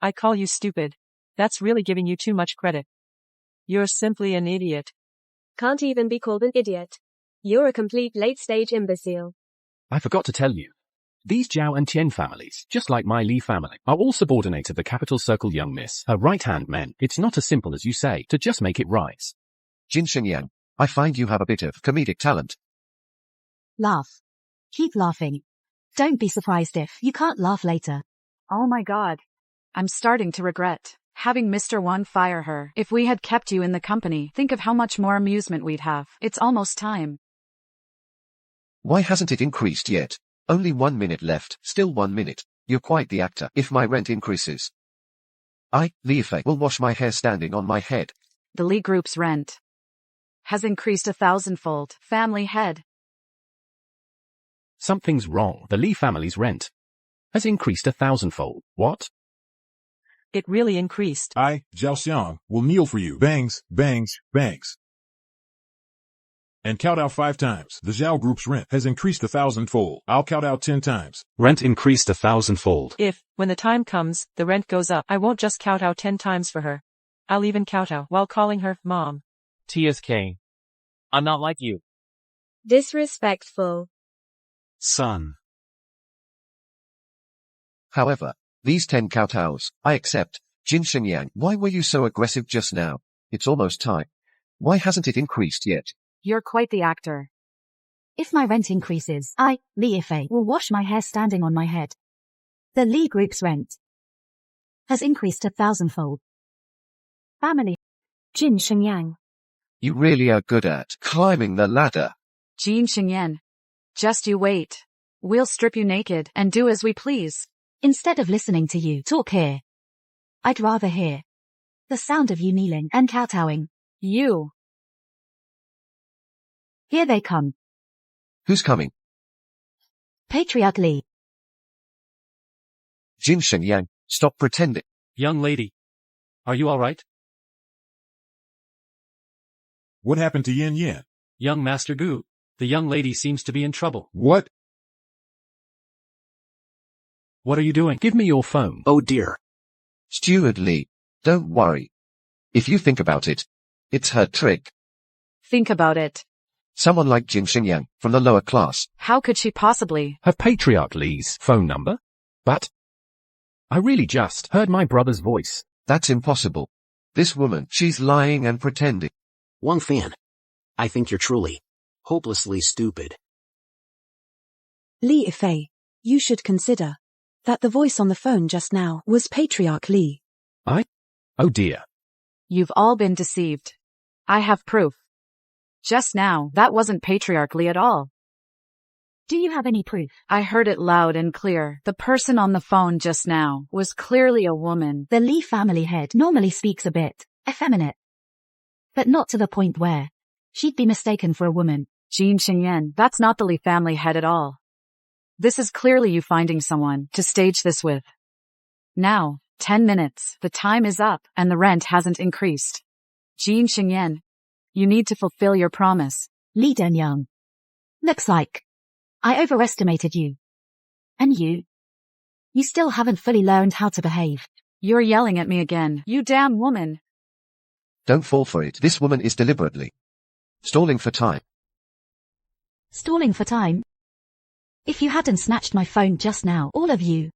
I call you stupid. That's really giving you too much credit. You're simply an idiot. Can't even be called an idiot. You're a complete late-stage imbecile. I forgot to tell you. These Zhao and Tian families, just like my Li family, are all subordinated to the Capital Circle young miss, her right-hand men. It's not as simple as you say to just make it rise. Jin Shenyang, I find you have a bit of comedic talent. Laugh. Keep laughing. Don't be surprised if you can't laugh later. Oh my god. I'm starting to regret having Mr. Wang fire her. If we had kept you in the company, think of how much more amusement we'd have. It's almost time. Why hasn't it increased yet? Only 1 minute left, still 1 minute. You're quite the actor. If my rent increases, I, Li Fei, will wash my hair standing on my head. The Li Group's rent has increased 1,000-fold. Family head. Something's wrong. The Li family's rent has increased 1,000-fold. What? It really increased. I, Zhao Xiang, will kneel for you. Bangs, bangs, bangs. And count out 5 times. The Zhao Group's rent has increased 1,000-fold. I'll count out 10 times. Rent increased 1,000-fold. If, when the time comes, the rent goes up, I won't just count out 10 times for her. I'll even count out while calling her Mom. TSK. I'm not like you. Disrespectful. Son. However, these 10 kowtows, I accept. Jin Shenyang, why were you so aggressive just now? It's almost time. Why hasn't it increased yet? You're quite the actor. If my rent increases, I, Li Fei, will wash my hair standing on my head. The Li Group's rent has increased 1,000-fold. Family. Jin Shenyang. You really are good at climbing the ladder. Jin Shenyang. Just you wait. We'll strip you naked and do as we please. Instead of listening to you talk here, I'd rather hear the sound of you kneeling and kowtowing. You. Here they come. Who's coming? Patriarch Li. Jin Shenyang, stop pretending. Young lady. Are you alright? What happened to Yin Yan? Young Master Gu. The young lady seems to be in trouble. What? What are you doing? Give me your phone. Oh dear. Steward Li, don't worry. If you think about it, it's her trick. Think about it. Someone like Jin Shenyang, from the lower class. How could she possibly Have Patriarch Li's phone number? But I really just heard my brother's voice. That's impossible. This woman, she's lying and pretending. Wang Fan. I think you're truly hopelessly stupid. Li Fei, you should consider that the voice on the phone just now was Patriarch Li. Oh dear. You've all been deceived. I have proof. Just now, that wasn't Patriarch Li at all. Do you have any proof? I heard it loud and clear. The person on the phone just now was clearly a woman. The Li family head normally speaks a bit effeminate, but not to the point where she'd be mistaken for a woman. Jin Shenyang, that's not the Li family head at all. This is clearly you finding someone to stage this with. Now, 10 minutes, the time is up, and the rent hasn't increased. Jin Shenyang, you need to fulfill your promise. Li Denyang. Looks like I overestimated you. And you? You still haven't fully learned how to behave. You're yelling at me again, you damn woman. Don't fall for it. This woman is deliberately stalling for time. Stalling for time? If you hadn't snatched my phone just now, all of you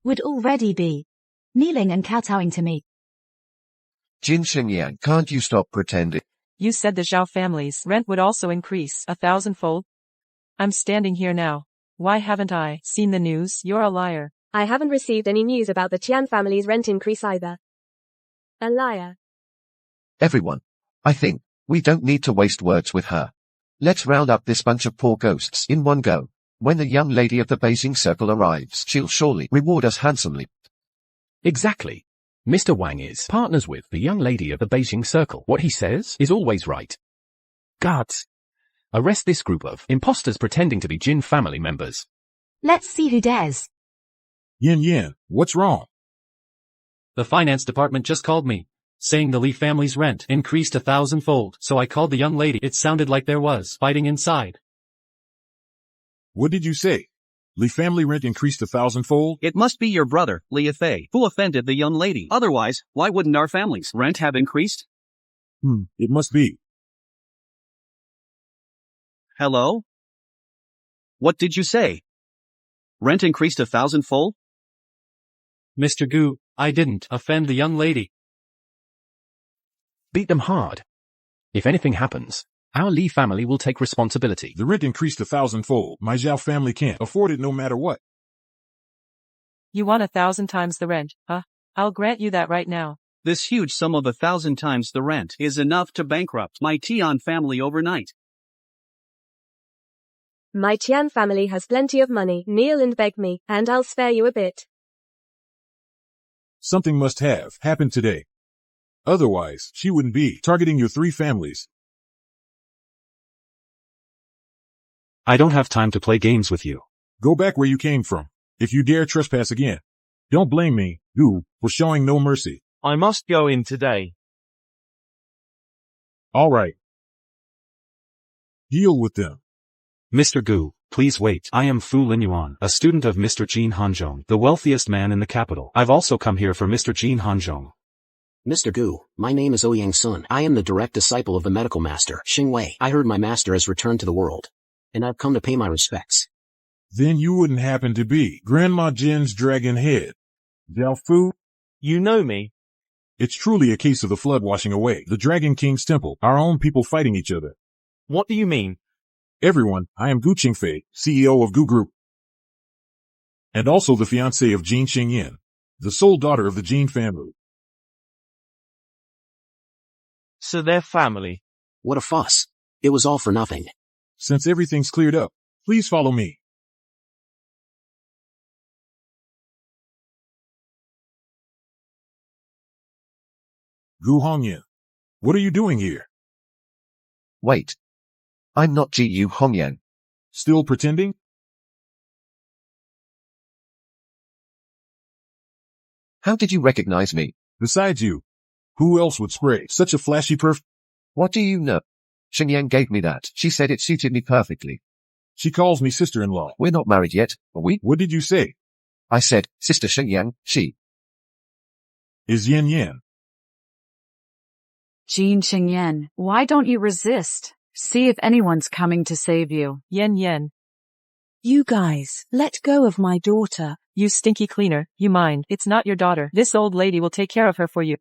would already be kneeling and kowtowing to me. Jin Xingyang, can't you stop pretending? You said the Zhao family's rent would also increase 1,000-fold. I'm standing here now. Why haven't I seen the news? You're a liar. I haven't received any news about the Tian family's rent increase either. A liar. Everyone, I think we don't need to waste words with her. Let's round up this bunch of poor ghosts in one go. When the young lady of the Beijing Circle arrives, she'll surely reward us handsomely. Exactly. Mr. Wang is partners with the young lady of the Beijing Circle. What he says is always right. Guards, arrest this group of imposters pretending to be Jin family members. Let's see who dares. Yin, what's wrong? The finance department just called me, saying the Li family's rent increased 1,000-fold, so I called the young lady. It sounded like there was fighting inside. What did you say? Li family rent increased 1,000-fold? It must be your brother, Li Fei, who offended the young lady. Otherwise, why wouldn't our family's rent have increased? It must be. Hello? What did you say? Rent increased 1,000-fold? Mr. Gu, I didn't offend the young lady. Beat them hard. If anything happens, our Li family will take responsibility. The rent increased 1,000-fold. My Zhao family can't afford it no matter what. You want 1,000 times the rent, huh? I'll grant you that right now. This huge sum of 1,000 times the rent is enough to bankrupt my Tian family overnight. My Tian family has plenty of money. Kneel and beg me, and I'll spare you a bit. Something must have happened today. Otherwise, she wouldn't be targeting your three families. I don't have time to play games with you. Go back where you came from. If you dare trespass again, don't blame me, Gu, for showing no mercy. I must go in today. All right. Deal with them. Mr. Gu, please wait. I am Fu Linyuan, a student of Mr. Jin Hanzhong, the wealthiest man in the capital. I've also come here for Mr. Jin Hanzhong. Mr. Gu, my name is Ouyang Sun. I am the direct disciple of the medical master, Xing Wei. I heard my master has returned to the world, and I've come to pay my respects. Then you wouldn't happen to be Grandma Jin's dragon head. Zhao Fu? You know me. It's truly a case of the flood washing away the Dragon King's temple, our own people fighting each other. What do you mean? Everyone, I am Gu Qingfei, CEO of Gu Group. And also the fiancée of Jin Xingyan, the sole daughter of the Jin family. So they're family. What a fuss. It was all for nothing. Since everything's cleared up, please follow me. Gu Hongyan, what are you doing here? Wait. I'm not Gu Hongyan. Still pretending? How did you recognize me? Besides you, who else would spray such a flashy perf? What do you know? Xingyang gave me that. She said it suited me perfectly. She calls me sister-in-law. We're not married yet, are we? What did you say? I said, Sister Xingyang, she is Yan Yan. Jin Xingyan, why don't you resist? See if anyone's coming to save you. Yen. You guys, let go of my daughter. You stinky cleaner, you mind. It's not your daughter. This old lady will take care of her for you.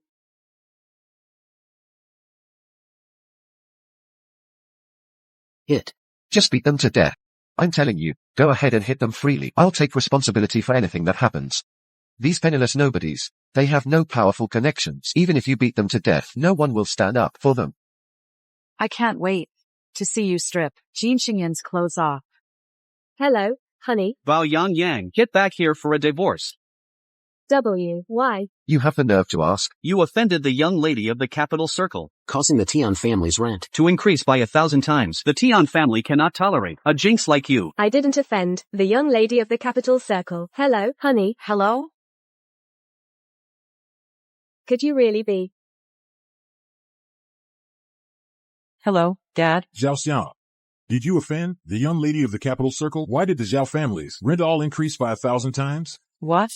Hit. Just beat them to death. I'm telling you, go ahead and hit them freely. I'll take responsibility for anything that happens. These penniless nobodies, they have no powerful connections. Even if you beat them to death, no one will stand up for them. I can't wait to see you strip Jin Xingyan's clothes off. Hello, honey. Bao Yang, get back here for a divorce. Why? You have the nerve to ask. You offended the young lady of the capital circle, causing the Tian family's rent to increase by 1,000 times. The Tian family cannot tolerate a jinx like you. I didn't offend the young lady of the capital circle. Hello, honey. Hello? Could you really be? Hello, Dad. Zhao Xiang, Did you offend the young lady of the capital circle? Why did the Zhao family's rent all increase by 1,000 times? What?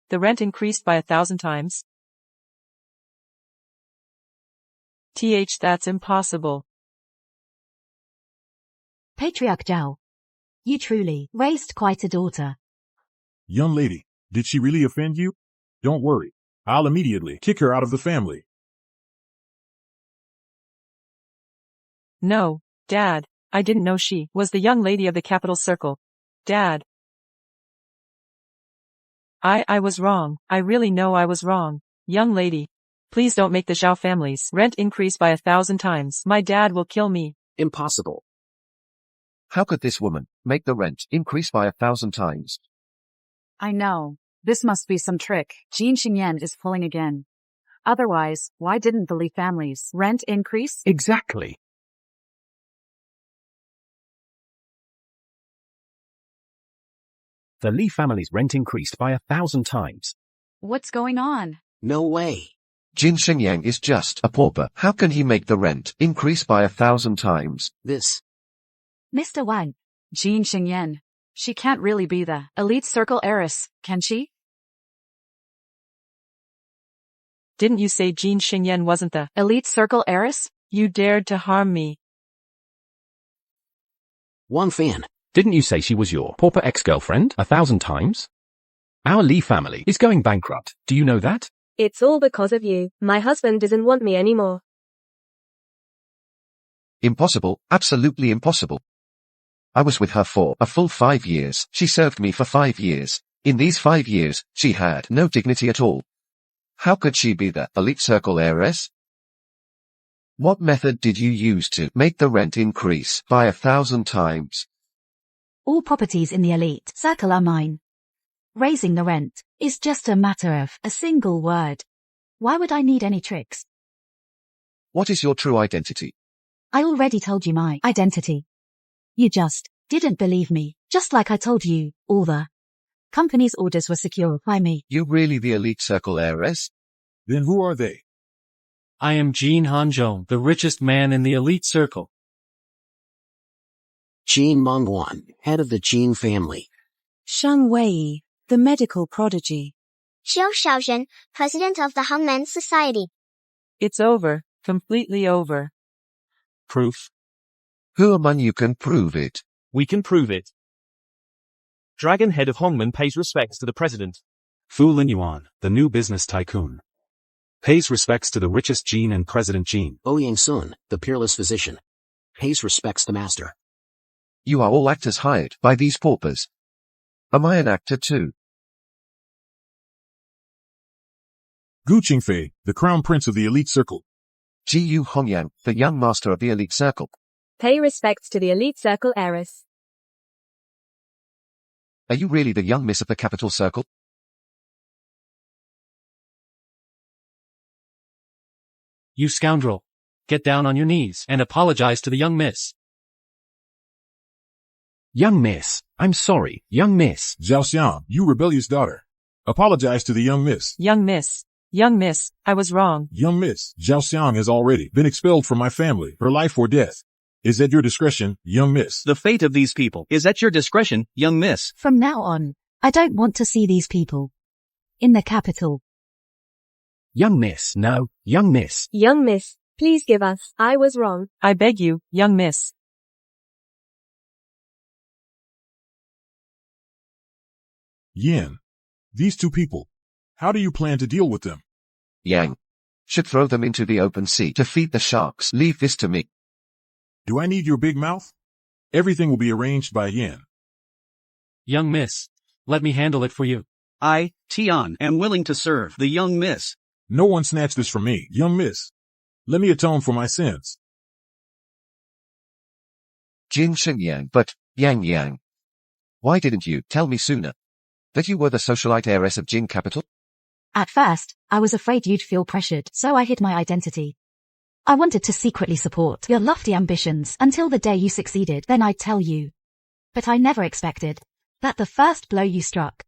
The rent increased by 1,000 times? That's impossible. Patriarch Zhao. You truly raised quite a daughter. Young lady, did she really offend you? Don't worry. I'll immediately kick her out of the family. No, Dad, I didn't know she was the young lady of the capital circle. Dad. I was wrong. I really know I was wrong. Young lady, please don't make the Zhao family's rent increase by 1,000 times. My dad will kill me. Impossible. How could this woman make the rent increase by 1,000 times? I know. This must be some trick. Jin Xingyan is pulling again. Otherwise, why didn't the Li family's rent increase? Exactly. The Li family's rent increased by 1,000 times. What's going on? No way. Jin Xingyang is just a pauper. How can he make the rent increase by 1,000 times? This. Mr. Wang. Jin Xingyan. She can't really be the elite circle heiress, can she? Didn't you say Jin Xingyan wasn't the elite circle heiress? You dared to harm me. Wang Fan. Didn't you say she was your pauper ex-girlfriend 1,000 times? Our Li family is going bankrupt. Do you know that? It's all because of you. My husband doesn't want me anymore. Impossible. Absolutely impossible. I was with her for a full 5 years. She served me for 5 years. In these 5 years, she had no dignity at all. How could she be the elite circle heiress? What method did you use to make the rent increase by 1,000 times? All properties in the elite circle are mine. Raising the rent is just a matter of a single word. Why would I need any tricks? What is your true identity? I already told you my identity. You just didn't believe me, just like I told you, all the company's orders were secured by me. You really the elite circle heiress? Then who are they? I am Jin Hanzhong, the richest man in the elite circle. Qin Mengwan, head of the Qin family. Shang Wei, the medical prodigy. Xiao Xiaozhen, president of the Hongmen Society. It's over. Completely over. Proof. Who among you can prove it? We can prove it. Dragon head of Hongmen pays respects to the president. Fu Linyuan, the new business tycoon. Pays respects to the richest Jin and President Jin. Ouyang Sun, the peerless physician. Pays respects to master. You are all actors hired by these paupers. Am I an actor too? Gu Qingfei, the crown prince of the elite circle. Ji Yu Hongyang, the young master of the elite circle. Pay respects to the elite circle heiress. Are you really the young miss of the capital circle? You scoundrel. Get down on your knees and apologize to the young miss. Young miss, I'm sorry, young miss. Zhao Xiang, you rebellious daughter. Apologize to the young miss. Young miss. Young miss, I was wrong. Young miss, Zhao Xiang has already been expelled from my family, her life or death. Is at your discretion, young miss. The fate of these people is at your discretion, young miss. From now on, I don't want to see these people in the capital. Young miss, no, young miss. Young miss, please give us. I was wrong. I beg you, young miss. Yin. These two people. How do you plan to deal with them? Yang. Should throw them into the open sea to feed the sharks. Leave this to me. Do I need your big mouth? Everything will be arranged by Yin. Young miss, let me handle it for you. I, Tian, am willing to serve the young miss. No one snatch this from me, young miss. Let me atone for my sins. Jin Xingyang, but, Yang. Why didn't you tell me sooner that you were the socialite heiress of Jin capital? At first, I was afraid you'd feel pressured, so I hid my identity. I wanted to secretly support your lofty ambitions until the day you succeeded, then I'd tell you. But I never expected that the first blow you struck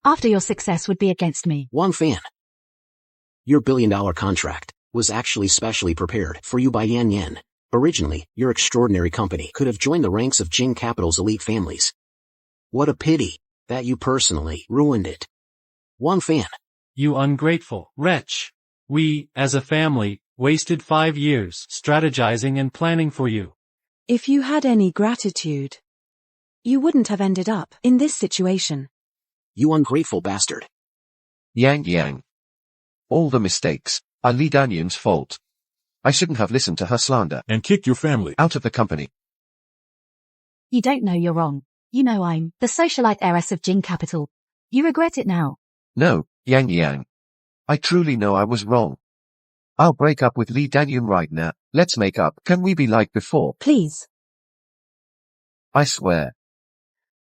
after your success would be against me. Wang Fan. Your billion-dollar contract was actually specially prepared for you by Yan Yan. Originally, your extraordinary company could have joined the ranks of Jing Capital's elite families. What a pity that you personally ruined it. Wang Fan. You ungrateful wretch. We, as a family, wasted 5 years strategizing and planning for you. If you had any gratitude, you wouldn't have ended up in this situation. You ungrateful bastard. Yang. All the mistakes are Li Danyun's fault. I shouldn't have listened to her slander. And kicked your family out of the company. You don't know you're wrong. You know I'm the socialite heiress of Jing Capital. You regret it now. No, Yang. I truly know I was wrong. I'll break up with Li Danyun right now. Let's make up. Can we be like before? Please. I swear.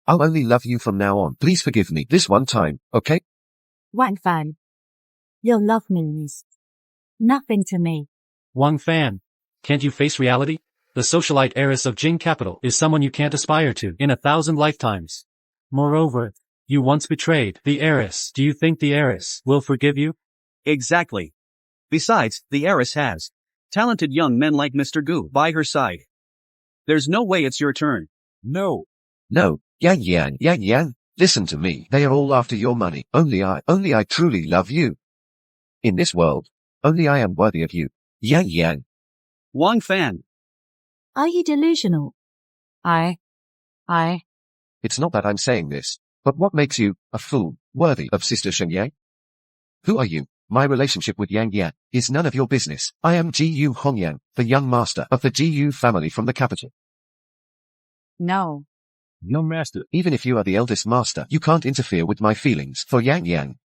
I'll only love you from now on. Please forgive me this one time, okay? Wang Fan. Your love means nothing to me. Wang Fan. Can't you face reality? The socialite heiress of Jing Capital is someone you can't aspire to in 1,000 lifetimes. Moreover, you once betrayed the heiress. Do you think the heiress will forgive you? Exactly. Besides, the heiress has talented young men like Mr. Gu by her side. There's no way it's your turn. No. No, Yang. Listen to me. They are all after your money. Only I truly love you. In this world, only I am worthy of you. Yang. Wang Fan. Are you delusional? It's not that I'm saying this, but what makes you a fool worthy of Sister Shenyang? Who are you? My relationship with Yang Yan is none of your business. I am Gu Hongyang, the young master of the Gu family from the capital. No. Young master. Even if you are the eldest master, you can't interfere with my feelings for Yang Yang.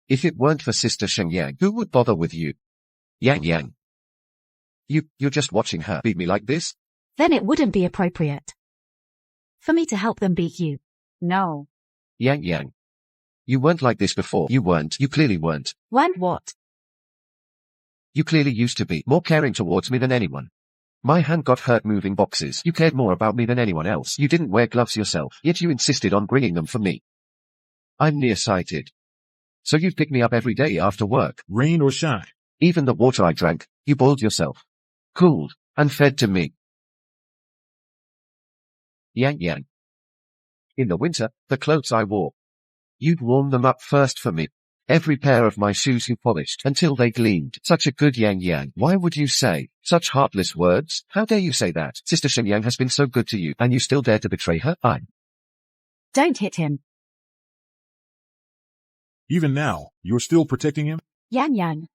If it weren't for Sister Shenyang, who would bother with you? Yang. You're just watching her beat me like this? Then it wouldn't be appropriate for me to help them beat you. No. Yang. You weren't like this before. You clearly weren't. Weren't what? You clearly used to be more caring towards me than anyone. My hand got hurt moving boxes. You cared more about me than anyone else. You didn't wear gloves yourself, yet you insisted on bringing them for me. I'm nearsighted. So you'd pick me up every day after work. Rain or shine. Even the water I drank, you boiled yourself. Cooled, and fed to me. Yang. In the winter, the clothes I wore. You'd warm them up first for me. Every pair of my shoes you polished until they gleamed. Such a good Yang. Why would you say such heartless words? How dare you say that? Sister Shenyang has been so good to you, and you still dare to betray her? Don't hit him. Even now, you're still protecting him? Yang.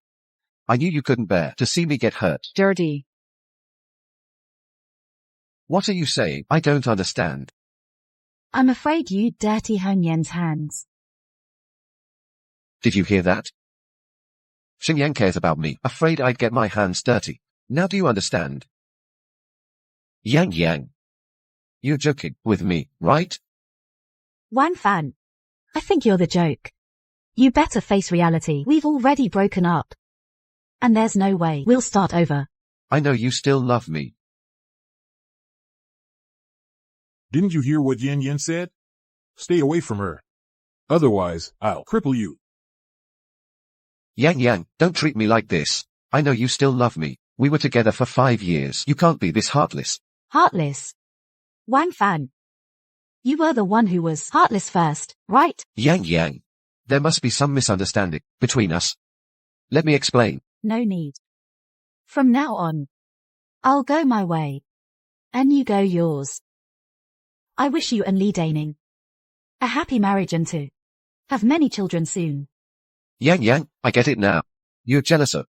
I knew you couldn't bear to see me get hurt. Dirty. What are you saying? I don't understand. I'm afraid you dirty Honyen's hands. Did you hear that? Shenyang cares about me, afraid I'd get my hands dirty. Now do you understand? Yang. You're joking with me, right? Wang Fan. I think you're the joke. You better face reality. We've already broken up. And there's no way we'll start over. I know you still love me. Didn't you hear what Yan said? Stay away from her. Otherwise, I'll cripple you. Yang, don't treat me like this. I know you still love me. We were together for 5 years. You can't be this heartless. Heartless? Wang Fan. You were the one who was heartless first, right? Yang. There must be some misunderstanding between us. Let me explain. No need. From now on, I'll go my way. And you go yours. I wish you and Li Daning a happy marriage and to have many children soon. Yang, I get it now. You're jealous of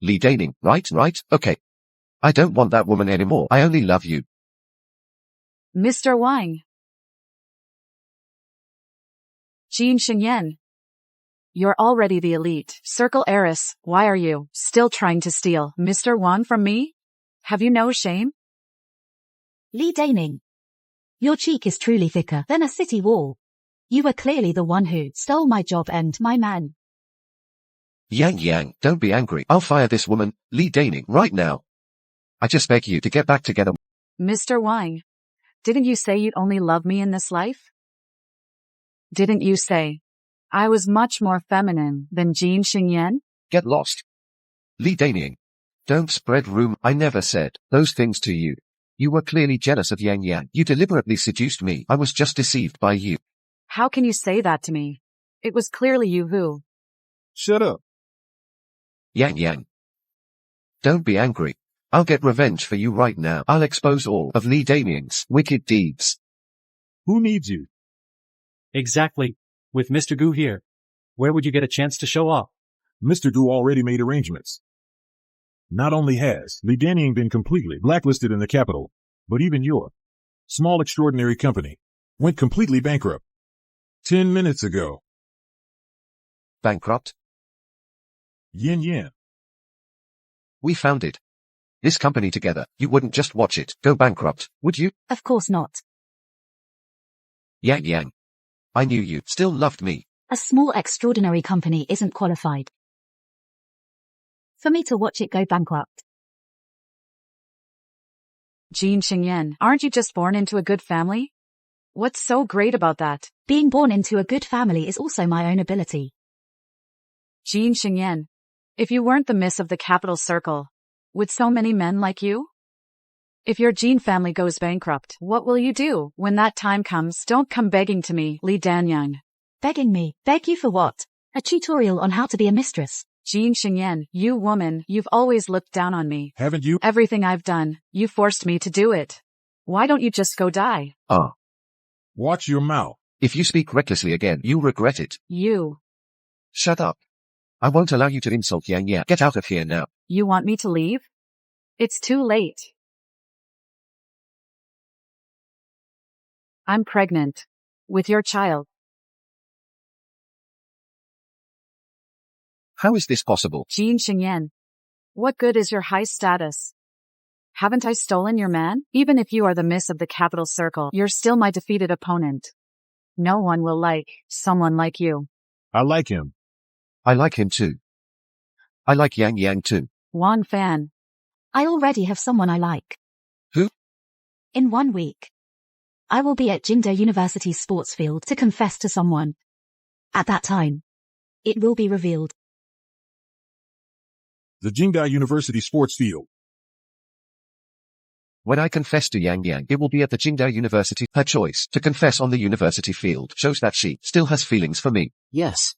Li Daning, right? Okay. I don't want that woman anymore. I only love you. Mr. Wang. Jin Xingyan. You're already the elite circle heiress. Why are you still trying to steal Mr. Wang from me? Have you no shame? Li Daning. Your cheek is truly thicker than a city wall. You were clearly the one who stole my job and my man. Yang, don't be angry. I'll fire this woman, Li Daning, right now. I just beg you to get back together. Mr. Wang, didn't you say you'd only love me in this life? Didn't you say I was much more feminine than Jin Xingyan? Get lost. Li Daning. Don't spread rumor. I never said those things to you. You were clearly jealous of Yang Yang. You deliberately seduced me. I was just deceived by you. How can you say that to me? It was clearly you who. Shut up. Yang Yang. Don't be angry. I'll get revenge for you right now. I'll expose all of Li Damian's wicked deeds. Who needs you? Exactly. With Mr. Gu here, where would you get a chance to show off? Mr. Gu already made arrangements. Not only has Li Damian been completely blacklisted in the capital, but even your small extraordinary company went completely bankrupt 10 minutes ago. Bankrupt? Yin Yan. We founded this company together. You wouldn't just watch it go bankrupt, would you? Of course not. Yang Yang. I knew you still loved me. A small extraordinary company isn't qualified for me to watch it go bankrupt. Jin Xingyan, aren't you just born into a good family? What's so great about that? Being born into a good family is also my own ability. Jin Xingyan, if you weren't the miss of the capital circle, with so many men like you? If your Jin family goes bankrupt, what will you do when that time comes? Don't come begging to me, Li Danyang. Begging me? Beg you for what? A tutorial on how to be a mistress. Jin Xingyan, you woman, you've always looked down on me. Haven't you? Everything I've done, you forced me to do it. Why don't you just go die? Watch your mouth. If you speak recklessly again, you'll regret it. You. Shut up. I won't allow you to insult Yang Yang. Get out of here now. You want me to leave? It's too late. I'm pregnant. With your child. How is this possible? Jin Xingyan. What good is your high status? Haven't I stolen your man? Even if you are the miss of the capital circle, you're still my defeated opponent. No one will like someone like you. I like him. I like him too. I like Yang Yang too. Wang Fan. I already have someone I like. Who? In 1 week, I will be at Jingda University's sports field to confess to someone. At that time, it will be revealed. The Jingda University sports field. When I confess to Yang Yang, it will be at the Jingda University. Her choice to confess on the university field shows that she still has feelings for me. Yes.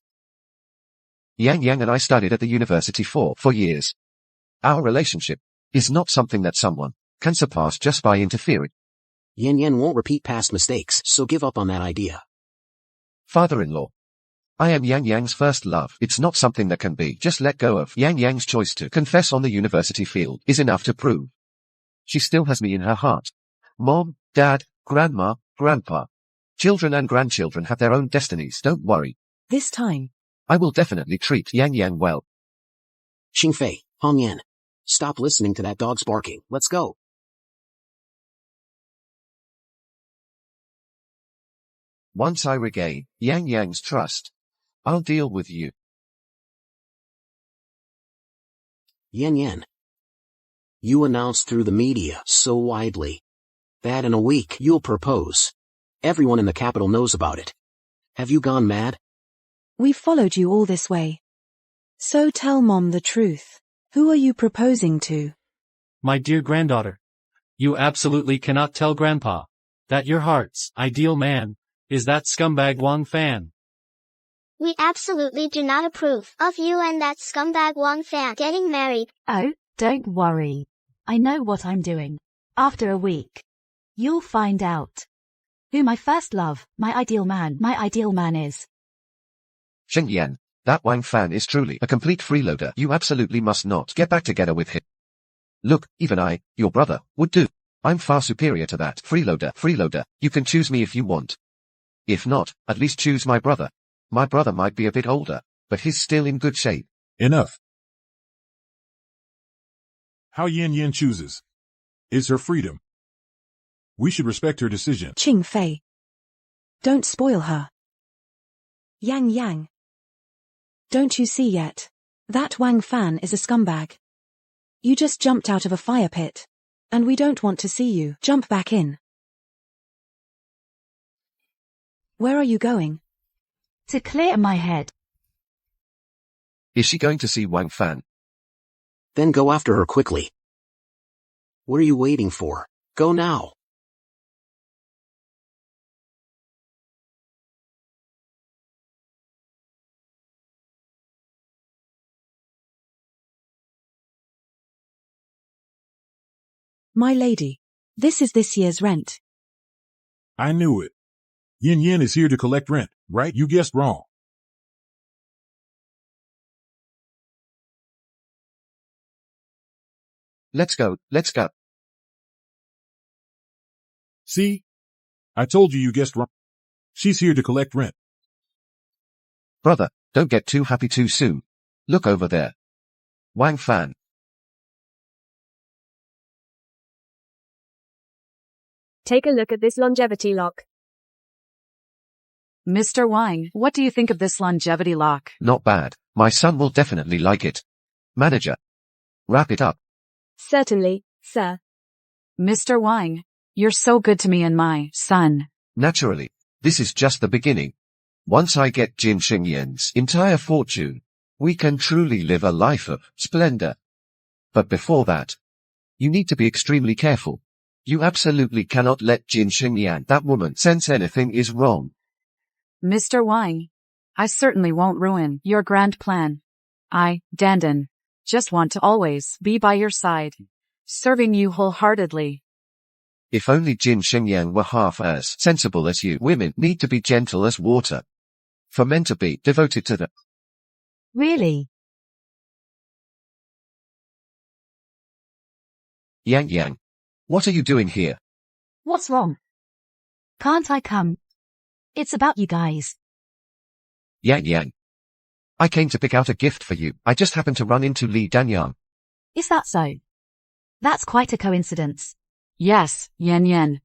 Yang Yang and I studied at the university for 4 years. Our relationship is not something that someone can surpass just by interfering. Yan Yan won't repeat past mistakes, so give up on that idea. Father-in-law. I am Yang Yang's first love. It's not something that can be just let go of. Yang Yang's choice to confess on the university field is enough to prove she still has me in her heart. Mom, Dad, Grandma, Grandpa. Children and grandchildren have their own destinies, don't worry. This time, I will definitely treat Yang Yang well. Xingfei, Hong Yan. Stop listening to that dog's barking. Let's go. Once I regain Yang Yang's trust, I'll deal with you. Yan Yan. You announced through the media so widely that in a week you'll propose. Everyone in the capital knows about it. Have you gone mad? We've followed you all this way. So tell Mom the truth. Who are you proposing to? My dear granddaughter, you absolutely cannot tell Grandpa that your heart's ideal man is that scumbag Wang Fan. We absolutely do not approve of you and that scumbag Wang Fan getting married. Oh, don't worry. I know what I'm doing. After a week, you'll find out who my first love, my ideal man is. Xingyan, that Wang Fan is truly a complete freeloader. You absolutely must not get back together with him. Look, even I, your brother, would do. I'm far superior to that freeloader. You can choose me if you want. If not, at least choose my brother. My brother might be a bit older, but he's still in good shape. Enough. How Yan Yan chooses is her freedom. We should respect her decision. Xingfei. Don't spoil her. Yang Yang. Don't you see yet? That Wang Fan is a scumbag. You just jumped out of a fire pit. And we don't want to see you jump back in. Where are you going? To clear my head. Is she going to see Wang Fan? Then go after her quickly. What are you waiting for? Go now. My lady, this is this year's rent. I knew it. Yin Yin is here to collect rent, right? You guessed wrong. Let's go, let's go. See? I told you guessed wrong. She's here to collect rent. Brother, don't get too happy too soon. Look over there. Wang Fan. Take a look at this longevity lock. Mr. Wang, what do you think of this longevity lock? Not bad. My son will definitely like it. Manager. Wrap it up. Certainly, sir. Mr. Wang, you're so good to me and my son. Naturally. This is just the beginning. Once I get Jin Xingyan's entire fortune, we can truly live a life of splendor. But before that, you need to be extremely careful. You absolutely cannot let Jin Xingyan, that woman, sense anything is wrong. Mr. Wang, I certainly won't ruin your grand plan. I, Dandan, just want to always be by your side, serving you wholeheartedly. If only Jin Xingyan were half as sensible as you. Women need to be gentle as water. For men to be devoted to the... Really? Yang Yang. What are you doing here? What's wrong? Can't I come? It's about you guys. Yang Yang. I came to pick out a gift for you. I just happened to run into Li Danyang. Is that so? That's quite a coincidence. Yes, Yan Yan.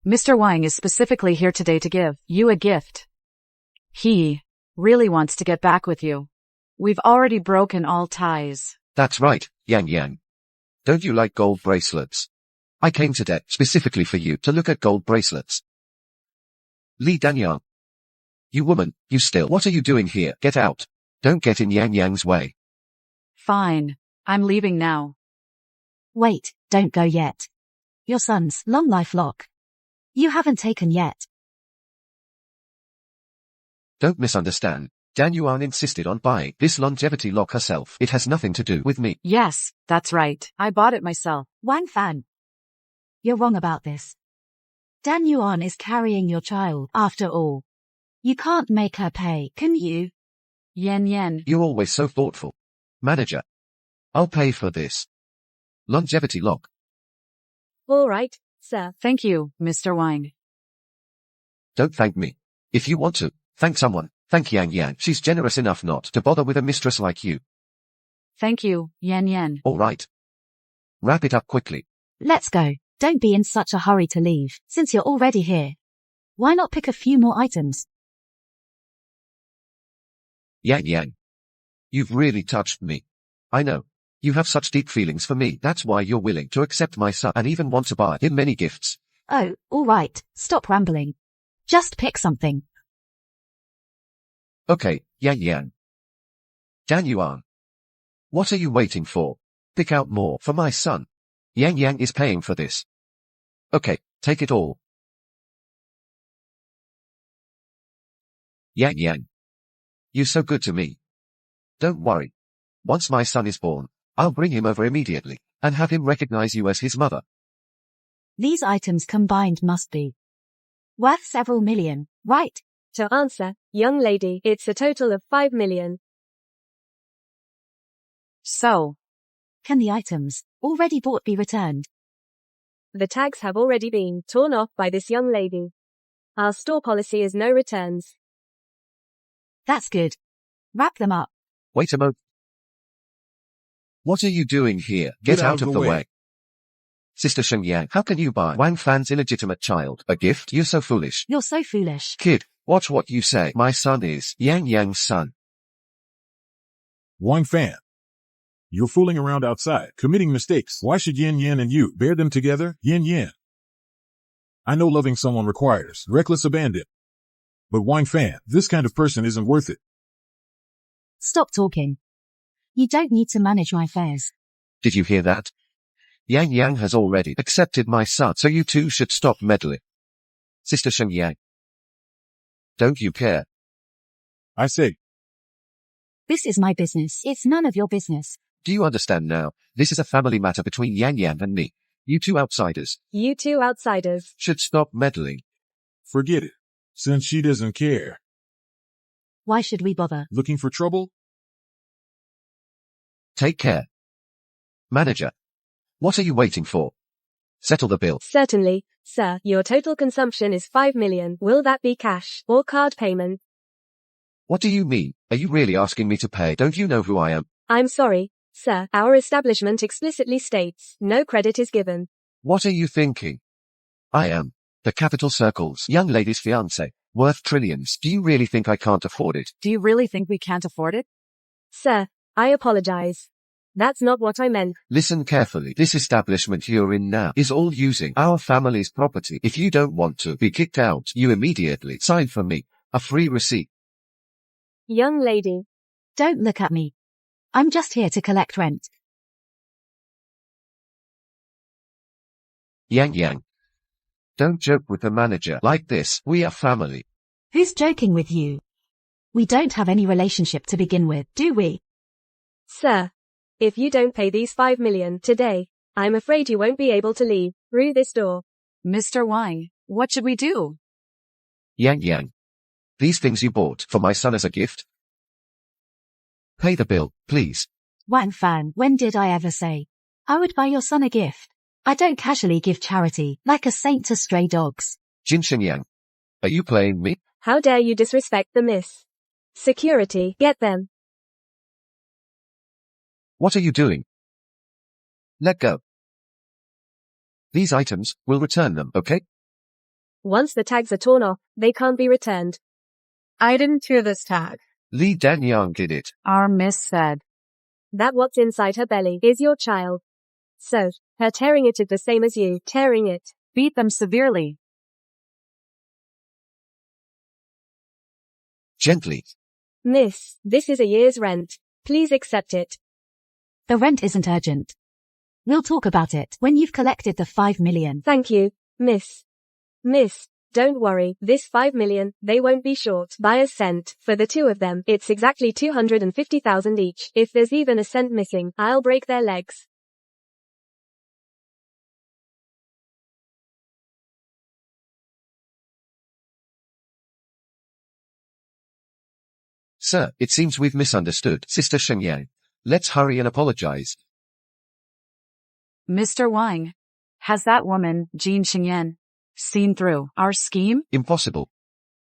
Mr. Wang is specifically here today to give you a gift. He really wants to get back with you. We've already broken all ties. That's right, Yang Yang. Don't you like gold bracelets? I came today specifically for you to look at gold bracelets. Li Danyang. You woman, you still. What are you doing here? Get out. Don't get in Yang Yang's way. Fine. I'm leaving now. Wait, don't go yet. Your son's long life lock. You haven't taken yet. Don't misunderstand. Dan Yuan insisted on buying this longevity lock herself. It has nothing to do with me. Yes, that's right. I bought it myself. Wang Fan. You're wrong about this. Dan Yuan is carrying your child, after all. You can't make her pay, can you? Yan Yan. You're always so thoughtful. Manager. I'll pay for this longevity lock. All right, sir. Thank you, Mr. Wang. Don't thank me. If you want to, thank someone. Thank Yang Yang. She's generous enough not to bother with a mistress like you. Thank you, Yan Yan. All right. Wrap it up quickly. Let's go. Don't be in such a hurry to leave, since you're already here. Why not pick a few more items? Yang Yang. You've really touched me. I know. You have such deep feelings for me. That's why you're willing to accept my son and even want to buy him many gifts. Oh, all right. Stop rambling. Just pick something. Okay, Yang Yang. Dan Yuan. What are you waiting for? Pick out more for my son. Yang Yang is paying for this. Okay, take it all. Yang Yang. You're so good to me. Don't worry. Once my son is born, I'll bring him over immediately, and have him recognize you as his mother. These items combined must be worth several million, right? To answer, young lady, it's a total of 5 million. So, can the items, already bought, be returned? The tags have already been torn off by this young lady. Our store policy is no returns. That's good. Wrap them up. Wait a moment. What are you doing here? Get out of the way. Sister Xingyang, how can you buy Wang Fan's illegitimate child a gift? You're so foolish. You're so foolish. Kid, watch what you say. My son is Yang Yang's son. Wang Fan. You're fooling around outside, committing mistakes. Why should Yin Yin and you bear them together? Yin Yin. I know loving someone requires reckless abandon. But Wang Fan, this kind of person isn't worth it. Stop talking. You don't need to manage my affairs. Did you hear that? Yang Yang has already accepted my son, so you two should stop meddling. Sister Sheng Yang. Don't you care? I say, This is my business. It's none of your business. Do you understand now? This is a family matter between Yang Yang and me. You two outsiders You two outsiders. should stop meddling. forget it. Since she doesn't care. Why should we bother? Looking for trouble? Take care. Manager. What are you waiting for? Settle the bill. Certainly, sir. Your total consumption is 5 million. Will that be cash or card payment? What do you mean? Are you really asking me to pay? Don't you know who I am? I'm sorry, sir. Our establishment explicitly states no credit is given. What are you thinking? I am the Capital Circle's young lady's fiance, worth trillions. Do you really think I can't afford it? Do you really think we can't afford it? Sir, I apologize. That's not what I meant. Listen carefully. This establishment you're in now is all using our family's property. If you don't want to be kicked out, you immediately sign for me a free receipt. Young lady. Don't look at me. I'm just here to collect rent. Yang Yang. Don't joke with the manager like this. We are family. Who's joking with you? We don't have any relationship to begin with, do we? Sir, if you don't pay these 5 million today, I'm afraid you won't be able to leave through this door. Mr. Wang, what should we do? Yang Yang. These things you bought for my son as a gift? Pay the bill, please. Wang Fan, when did I ever say I would buy your son a gift? I don't casually give charity like a saint to stray dogs. Jin Shenyang. Are you playing me? How dare you disrespect the miss? Security, get them. What are you doing? Let go. These items, we'll return them, okay? Once the tags are torn off, they can't be returned. I didn't hear this tag. Li Danyang did it. Our miss said. That what's inside her belly is your child. So, her tearing it is the same as you tearing it. Beat them severely. Gently. Miss, this is a year's rent. Please accept it. The rent isn't urgent. We'll talk about it when you've collected the 5 million. Thank you, miss. Miss, don't worry, this 5 million, they won't be short by a cent. For the two of them, it's exactly 250,000 each. If there's even a cent missing, I'll break their legs. Sir, it seems we've misunderstood. Sister Shenyang. Let's hurry and apologize. Mr. Wang, has that woman, Jean Xingyan, seen through our scheme? Impossible.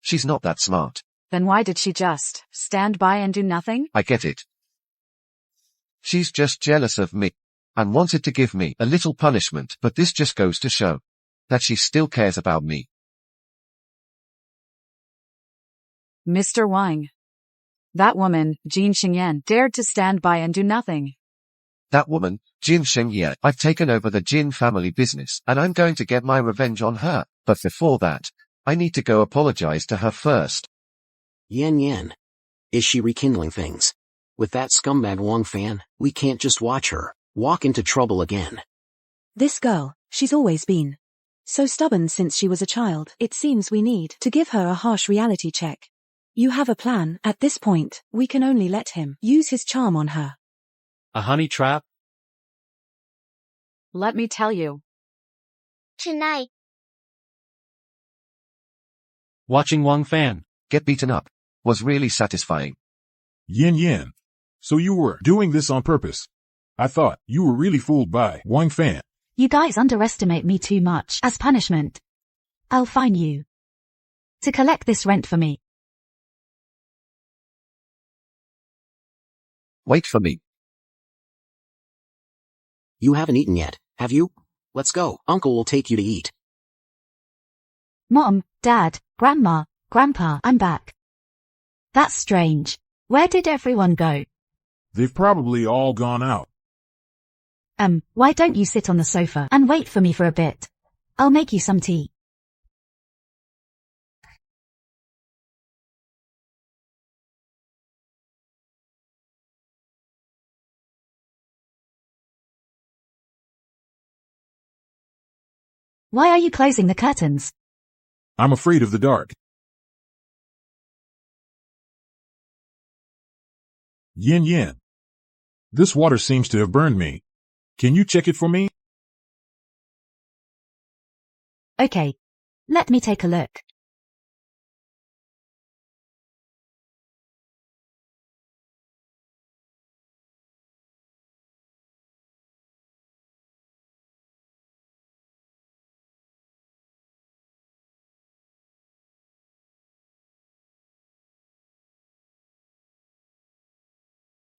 She's not that smart. Then why did she just stand by and do nothing? I get it. She's just jealous of me and wanted to give me a little punishment, but this just goes to show that she still cares about me. Mr. Wang, that woman, Jean Xingyan, dared to stand by and do nothing. That woman, Jin Shengye, I've taken over the Jin family business, and I'm going to get my revenge on her. But before that, I need to go apologize to her first. Yan Yan. Is she rekindling things? With that scumbag Wang Fan, we can't just watch her walk into trouble again. This girl, she's always been so stubborn since she was a child. It seems we need to give her a harsh reality check. You have a plan. At this point, we can only let him use his charm on her. A honey trap? Let me tell you. Tonight. Watching Wang Fan get beaten up was really satisfying. Yin Yin. So you were doing this on purpose. I thought you were really fooled by Wang Fan. You guys underestimate me too much. As punishment, I'll fine you to collect this rent for me. Wait for me. You haven't eaten yet, have you? Let's go. Uncle will take you to eat. Mom, Dad, Grandma, Grandpa, I'm back. That's strange. Where did everyone go? They've probably all gone out. Why don't you sit on the sofa and wait for me for a bit? I'll make you some tea. Why are you closing the curtains? I'm afraid of the dark. Yin Yin. This water seems to have burned me. Can you check it for me? Okay. Let me take a look.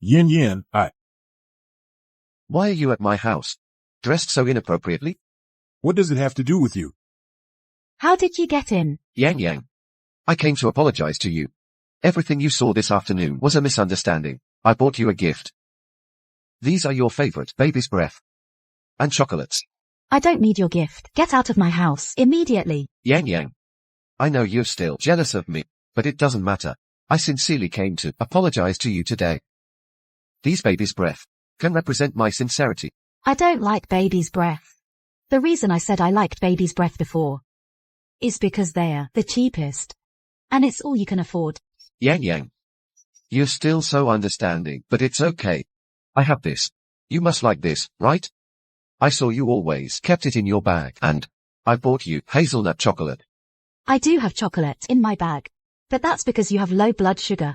Yin Yin, Why are you at my house? Dressed so inappropriately? What does it have to do with you? How did you get in? Yang Yang. I came to apologize to you. Everything you saw this afternoon was a misunderstanding. I bought you a gift. These are your favorite baby's breath. And chocolates. I don't need your gift. Get out of my house immediately. Yang Yang. I know you're still jealous of me, but it doesn't matter. I sincerely came to apologize to you today. These baby's breath can represent my sincerity. I don't like baby's breath. The reason I said I liked baby's breath before is because they're the cheapest. And it's all you can afford. Yang Yang. You're still so understanding, but it's okay. I have this. You must like this, right? I saw you always kept it in your bag, and I bought you hazelnut chocolate. I do have chocolate in my bag, but that's because you have low blood sugar.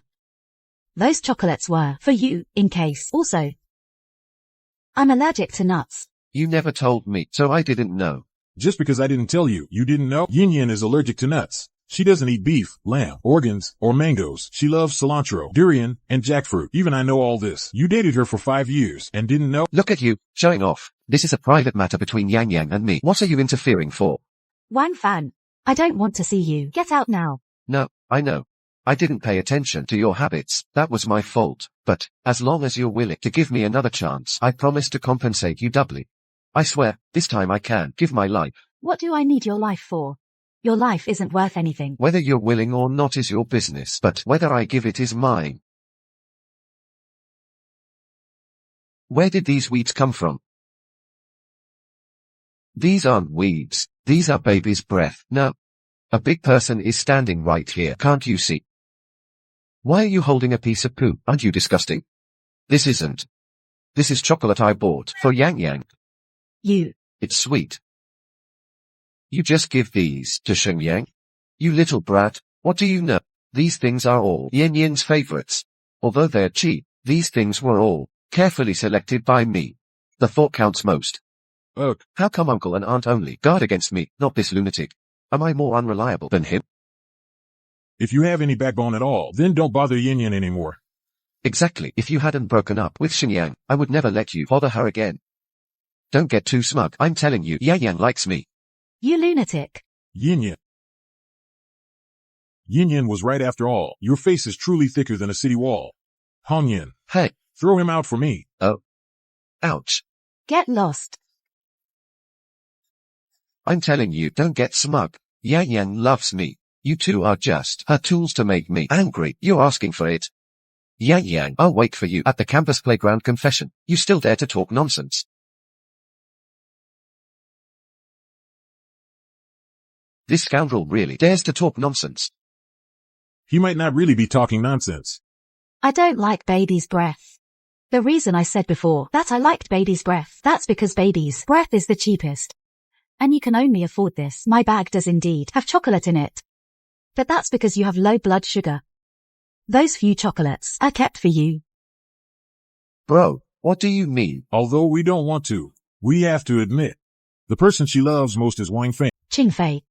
Those chocolates were for you, in case. Also, I'm allergic to nuts. You never told me, so I didn't know. Just because I didn't tell you, you didn't know? Yin Yin is allergic to nuts. She doesn't eat beef, lamb, organs, or mangoes. She loves cilantro, durian, and jackfruit. Even I know all this. You dated her for 5 years and didn't know? Look at you, showing off. This is a private matter between Yang Yang and me. What are you interfering for? Wang Fan, I don't want to see you. Get out now. No, I know. I didn't pay attention to your habits. That was my fault. But, as long as you're willing to give me another chance, I promise to compensate you doubly. I swear, this time I can give my life. What do I need your life for? Your life isn't worth anything. Whether you're willing or not is your business, but whether I give it is mine. Where did these weeds come from? These aren't weeds. These are baby's breath. No. A big person is standing right here, can't you see? Why are you holding a piece of poo? Aren't you disgusting? This isn't. This is chocolate I bought for Yang Yang. It's sweet. You just give these to Sheng Yang? You little brat, what do you know? These things are all Yin Yin's favorites. Although they're cheap, these things were all carefully selected by me. The thought counts most. How come Uncle and Aunt only guard against me, not this lunatic? Am I more unreliable than him? If you have any backbone at all, then don't bother Yin Yin anymore. Exactly. If you hadn't broken up with Sheng Yang, I would never let you bother her again. Don't get too smug. I'm telling you, Yang Yang likes me. You lunatic. Yin Yin. Yin Yin was right after all. Your face is truly thicker than a city wall. Hong Yin. Hey. Throw him out for me. Oh. Ouch. Get lost. I'm telling you, don't get smug. Yang Yang loves me. You two are just her tools to make me angry. You're asking for it. Yang Yang, I'll wait for you at the campus playground confession. You still dare to talk nonsense. This scoundrel really dares to talk nonsense. He might not really be talking nonsense. I don't like baby's breath. The reason I said before that I liked baby's breath, that's because baby's breath is the cheapest. And you can only afford this. My bag does indeed have chocolate in it. But that's because you have low blood sugar. Those few chocolates are kept for you. Bro, what do you mean? Although we don't want to, we have to admit, the person she loves most is Wang Fei. Qing Fei.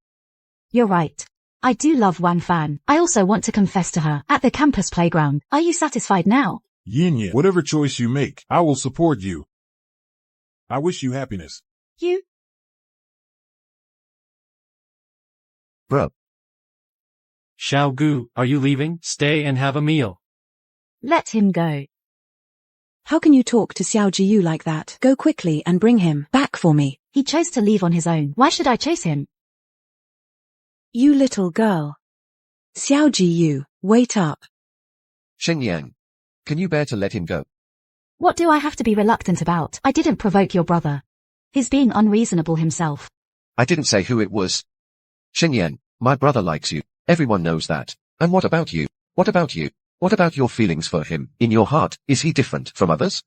You're right. I do love Wang Fan. I also want to confess to her at the campus playground. Are you satisfied now? Yin Yin, whatever choice you make, I will support you. I wish you happiness. You? Bro. Xiao Gu, are you leaving? Stay and have a meal. Let him go. How can you talk to Xiao Jiyu like that? Go quickly and bring him back for me. He chose to leave on his own. Why should I chase him? You little girl. Xiao Jiyu, wait up. Sheng Yang. Can you bear to let him go? What do I have to be reluctant about? I didn't provoke your brother. He's being unreasonable himself. I didn't say who it was. Xinyan, my brother likes you. Everyone knows that. And what about you? What about you? What about your feelings for him? In your heart, is he different from others?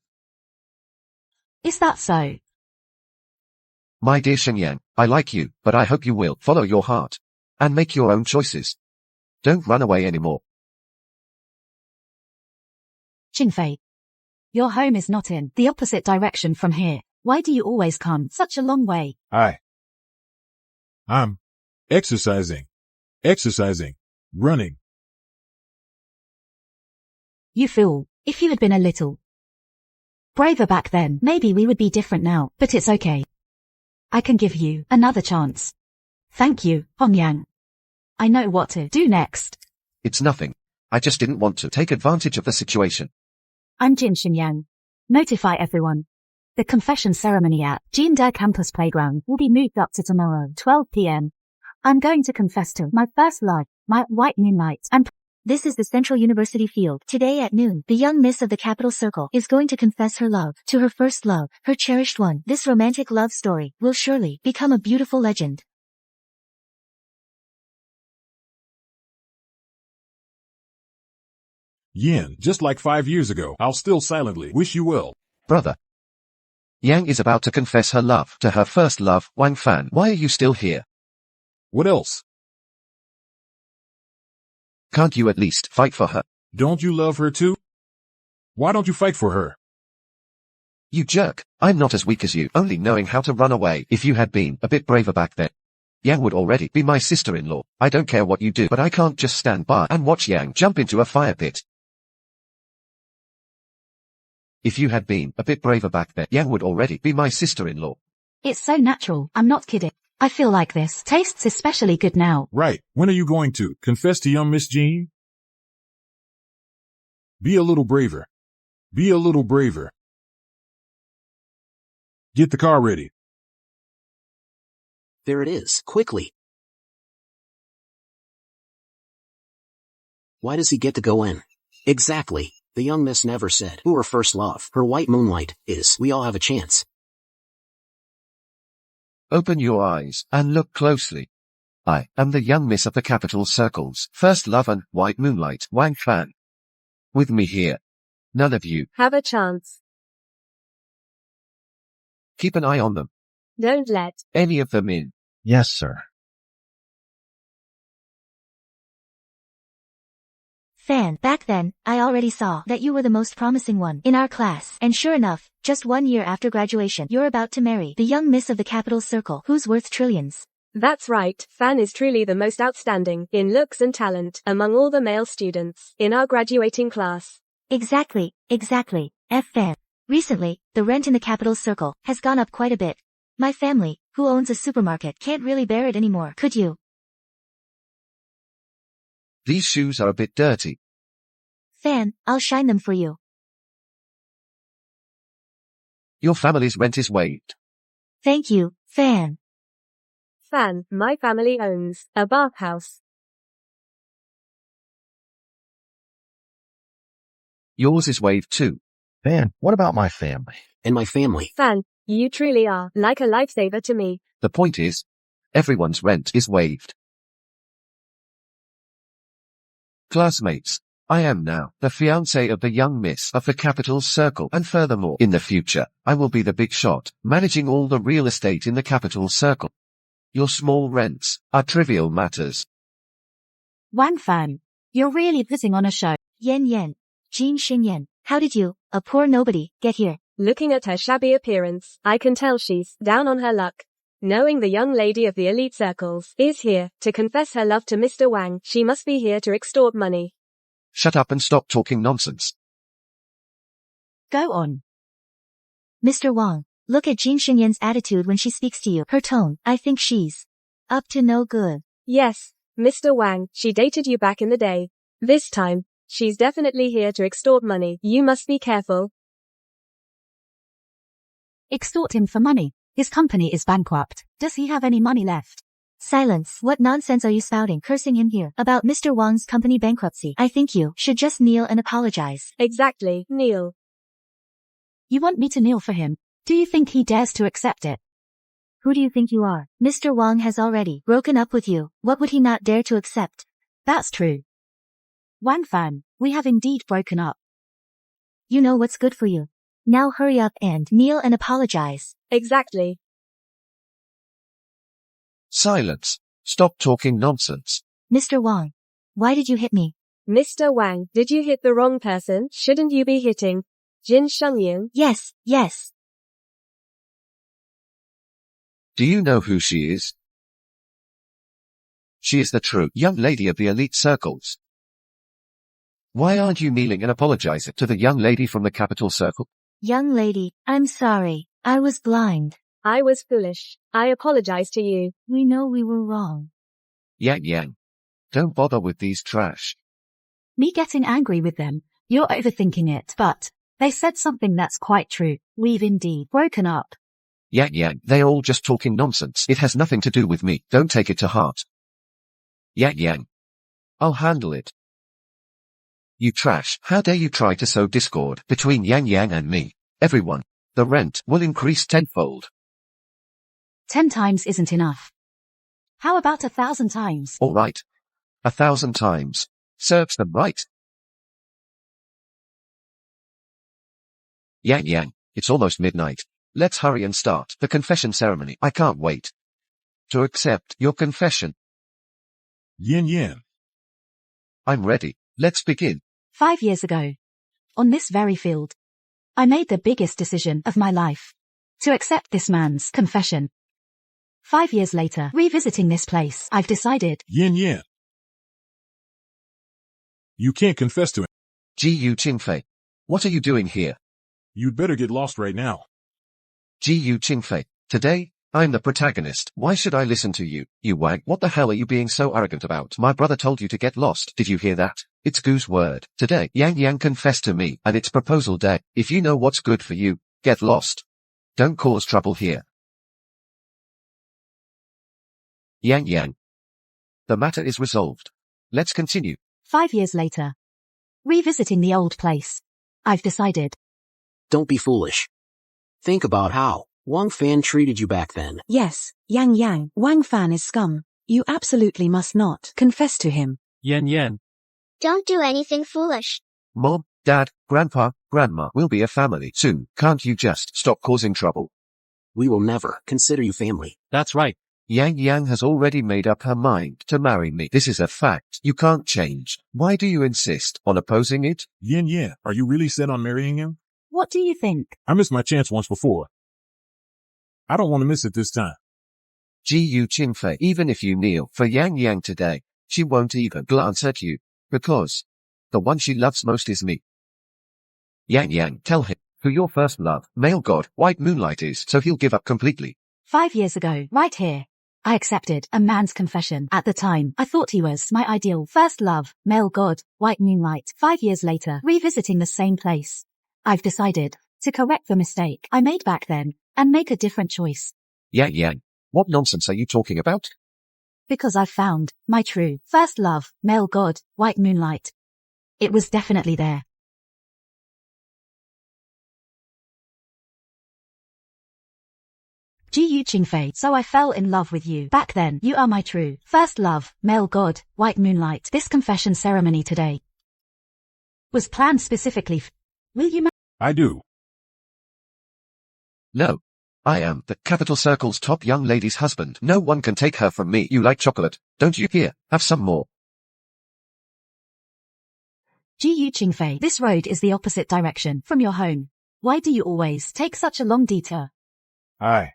Is that so? My dear Xinyan, I like you, but I hope you will follow your heart. And make your own choices. Don't run away anymore. Jinfei. Your home is not in the opposite direction from here. Why do you always come such a long way? I'm exercising, running. You fool. If you had been a little braver back then, maybe we would be different now, but it's okay. I can give you another chance. Thank you, Hongyang. I know what to do next. It's nothing. I just didn't want to take advantage of the situation. I'm Jin Xinyang. Notify everyone. The confession ceremony at Jinda Campus Playground will be moved up to tomorrow, 12 p.m. I'm going to confess to my first love, my white moonlight, and this is the Central University field. Today at noon, the young miss of the Capital Circle is going to confess her love to her first love, her cherished one. This romantic love story will surely become a beautiful legend. Yin, just like 5 years ago, I'll still silently wish you well. Brother. Yang is about to confess her love to her first love, Wang Fan. Why are you still here? What else? Can't you at least fight for her? Don't you love her too? Why don't you fight for her? You jerk. I'm not as weak as you, only knowing how to run away. If you had been a bit braver back then, Yang would already be my sister-in-law. I don't care what you do, but I can't just stand by and watch Yang jump into a fire pit. If you had been a bit braver back then, Yang would already be my sister-in-law. It's so natural. I'm not kidding. I feel like this tastes especially good now. Right. When are you going to confess to young Miss Jean? Be a little braver. Be a little braver. Get the car ready. There it is, quickly. Why does he get to go in? Exactly. The young miss never said who her first love, her white moonlight, is. We all have a chance. Open your eyes and look closely. I am the young miss of the Capital Circle's first love and white moonlight, Wang Fan. With me here. None of you. Have a chance. Keep an eye on them. Don't let any of them in. Yes, sir. Fan, back then, I already saw that you were the most promising one in our class. And sure enough, just 1 year after graduation, you're about to marry the young miss of the Capital Circle, who's worth trillions. That's right. Fan is truly the most outstanding in looks and talent among all the male students in our graduating class. Exactly. Fan. Recently, the rent in the Capital Circle has gone up quite a bit. My family, who owns a supermarket, can't really bear it anymore. Could you? These shoes are a bit dirty. Fan, I'll shine them for you. Your family's rent is waived. Thank you, Fan. Fan, my family owns a bathhouse. Yours is waived too. Fan, what about my family? And my family. Fan, you truly are like a lifesaver to me. The point is, everyone's rent is waived. Classmates, I am now the fiancé of the young miss of the Capital Circle, and furthermore, in the future, I will be the big shot, managing all the real estate in the Capital Circle. Your small rents are trivial matters. Wang Fan, you're really putting on a show. Yan, Jin Xinyan, how did you, a poor nobody, get here? Looking at her shabby appearance, I can tell she's down on her luck. Knowing the young lady of the elite circles is here to confess her love to Mr. Wang, she must be here to extort money. Shut up and stop talking nonsense. Go on. Mr. Wang, look at Jin Xinyan's attitude when she speaks to you. Her tone, I think she's up to no good. Yes, Mr. Wang, she dated you back in the day. This time, she's definitely here to extort money. You must be careful. Extort him for money. His company is bankrupt. Does he have any money left? Silence. What nonsense are you spouting, cursing in here about Mr. Wang's company bankruptcy? I think you should just kneel and apologize. Exactly, kneel. You want me to kneel for him? Do you think he dares to accept it? Who do you think you are? Mr. Wang has already broken up with you. What would he not dare to accept? That's true. Wang Fan, we have indeed broken up. You know what's good for you. Now hurry up and kneel and apologize. Exactly. Silence. Stop talking nonsense. Mr. Wang, why did you hit me? Mr. Wang, did you hit the wrong person? Shouldn't you be hitting Jin Shengyan? Yes, yes. Do you know who she is? She is the true young lady of the elite circles. Why aren't you kneeling and apologizing to the young lady from the capital circle? Young lady, I'm sorry. I was blind. I was foolish. I apologize to you. We know we were wrong. Yang. Don't bother with these trash. Me getting angry with them, you're overthinking it, but they said something that's quite true. We've indeed broken up. Yang, they're all just talking nonsense. It has nothing to do with me. Don't take it to heart. Yang. I'll handle it. You trash. How dare you try to sow discord between Yang and me? Everyone. The rent will increase tenfold. 10 times isn't enough. How about 1,000 times? All right. 1,000 times. Serves them right. Yang, it's almost midnight. Let's hurry and start the confession ceremony. I can't wait to accept your confession. Yin. I'm ready. Let's begin. 5 years ago, on this very field, I made the biggest decision of my life. To accept this man's confession. 5 years later, revisiting this place, I've decided. Yin. You can't confess to him. Ji Qingfei. What are you doing here? You'd better get lost right now. Ji Qingfei. Today, I'm the protagonist. Why should I listen to you, you wag? What the hell are you being so arrogant about? My brother told you to get lost. Did you hear that? It's Gu's word. Today, Yang confessed to me, and it's proposal day. If you know what's good for you, get lost. Don't cause trouble here. Yang. The matter is resolved. Let's continue. 5 years later, revisiting the old place, I've decided. Don't be foolish. Think about how Wang Fan treated you back then. Yes, Yang, Wang Fan is scum. You absolutely must not confess to him. Yan. Don't do anything foolish. Mom, Dad, Grandpa, Grandma will be a family soon. Can't you just stop causing trouble? We will never consider you family. That's right. Yang has already made up her mind to marry me. This is a fact. You can't change. Why do you insist on opposing it? Yin, are you really set on marrying him? What do you think? I missed my chance once before. I don't want to miss it this time. Ji Qingfei, even if you kneel for Yang today, she won't even glance at you, because the one she loves most is me. Yang, tell him who your first love, male god, white moonlight is, so he'll give up completely. 5 years ago, right here, I accepted a man's confession. At the time, I thought he was my ideal first love, male god, white moonlight. 5 years later, revisiting the same place, I've decided to correct the mistake I made back then and make a different choice. Yang, what nonsense are you talking about? Because I've found my true first love, male god, white moonlight. It was definitely there. Ji Qingfei, so I fell in love with you. Back then, you are my true first love, male god, white moonlight. This confession ceremony today was planned specifically. Will you I do. No. I am the capital circle's top young lady's husband. No one can take her from me. You like chocolate, don't you? Here, have some more. Ji Qingfei, this road is the opposite direction from your home. Why do you always take such a long detour? Aye.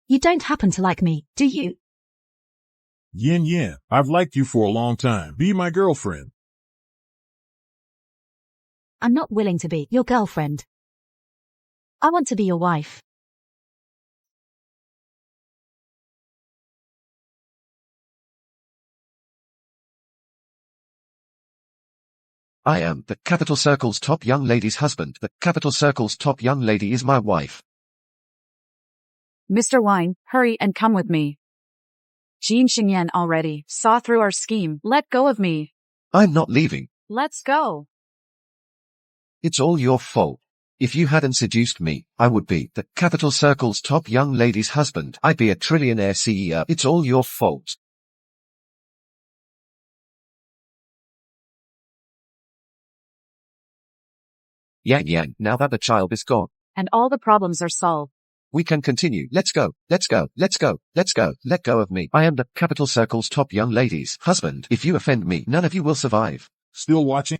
You don't happen to like me, do you? Yin, I've liked you for a long time. Be my girlfriend. I'm not willing to be your girlfriend. I want to be your wife. I am the capital circle's top young lady's husband. The capital circle's top young lady is my wife. Mr. Wang, hurry and come with me. Jin Xingyan already saw through our scheme. Let go of me. I'm not leaving. Let's go. It's all your fault. If you hadn't seduced me, I would be the Capital Circle's top young lady's husband. I'd be a trillionaire CEO. It's all your fault. Yang, now that the child is gone, And all the problems are solved. we can continue. Let's go. Let's go. Let's go. Let's go. Let go of me. I am the Capital Circle's top young lady's husband. If you offend me, none of you will survive. Still watching?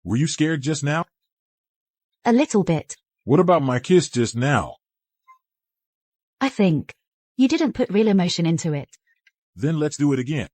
Were you scared just now? A little bit. What about my kiss just now? I think. You didn't put real emotion into it. Then let's do it again.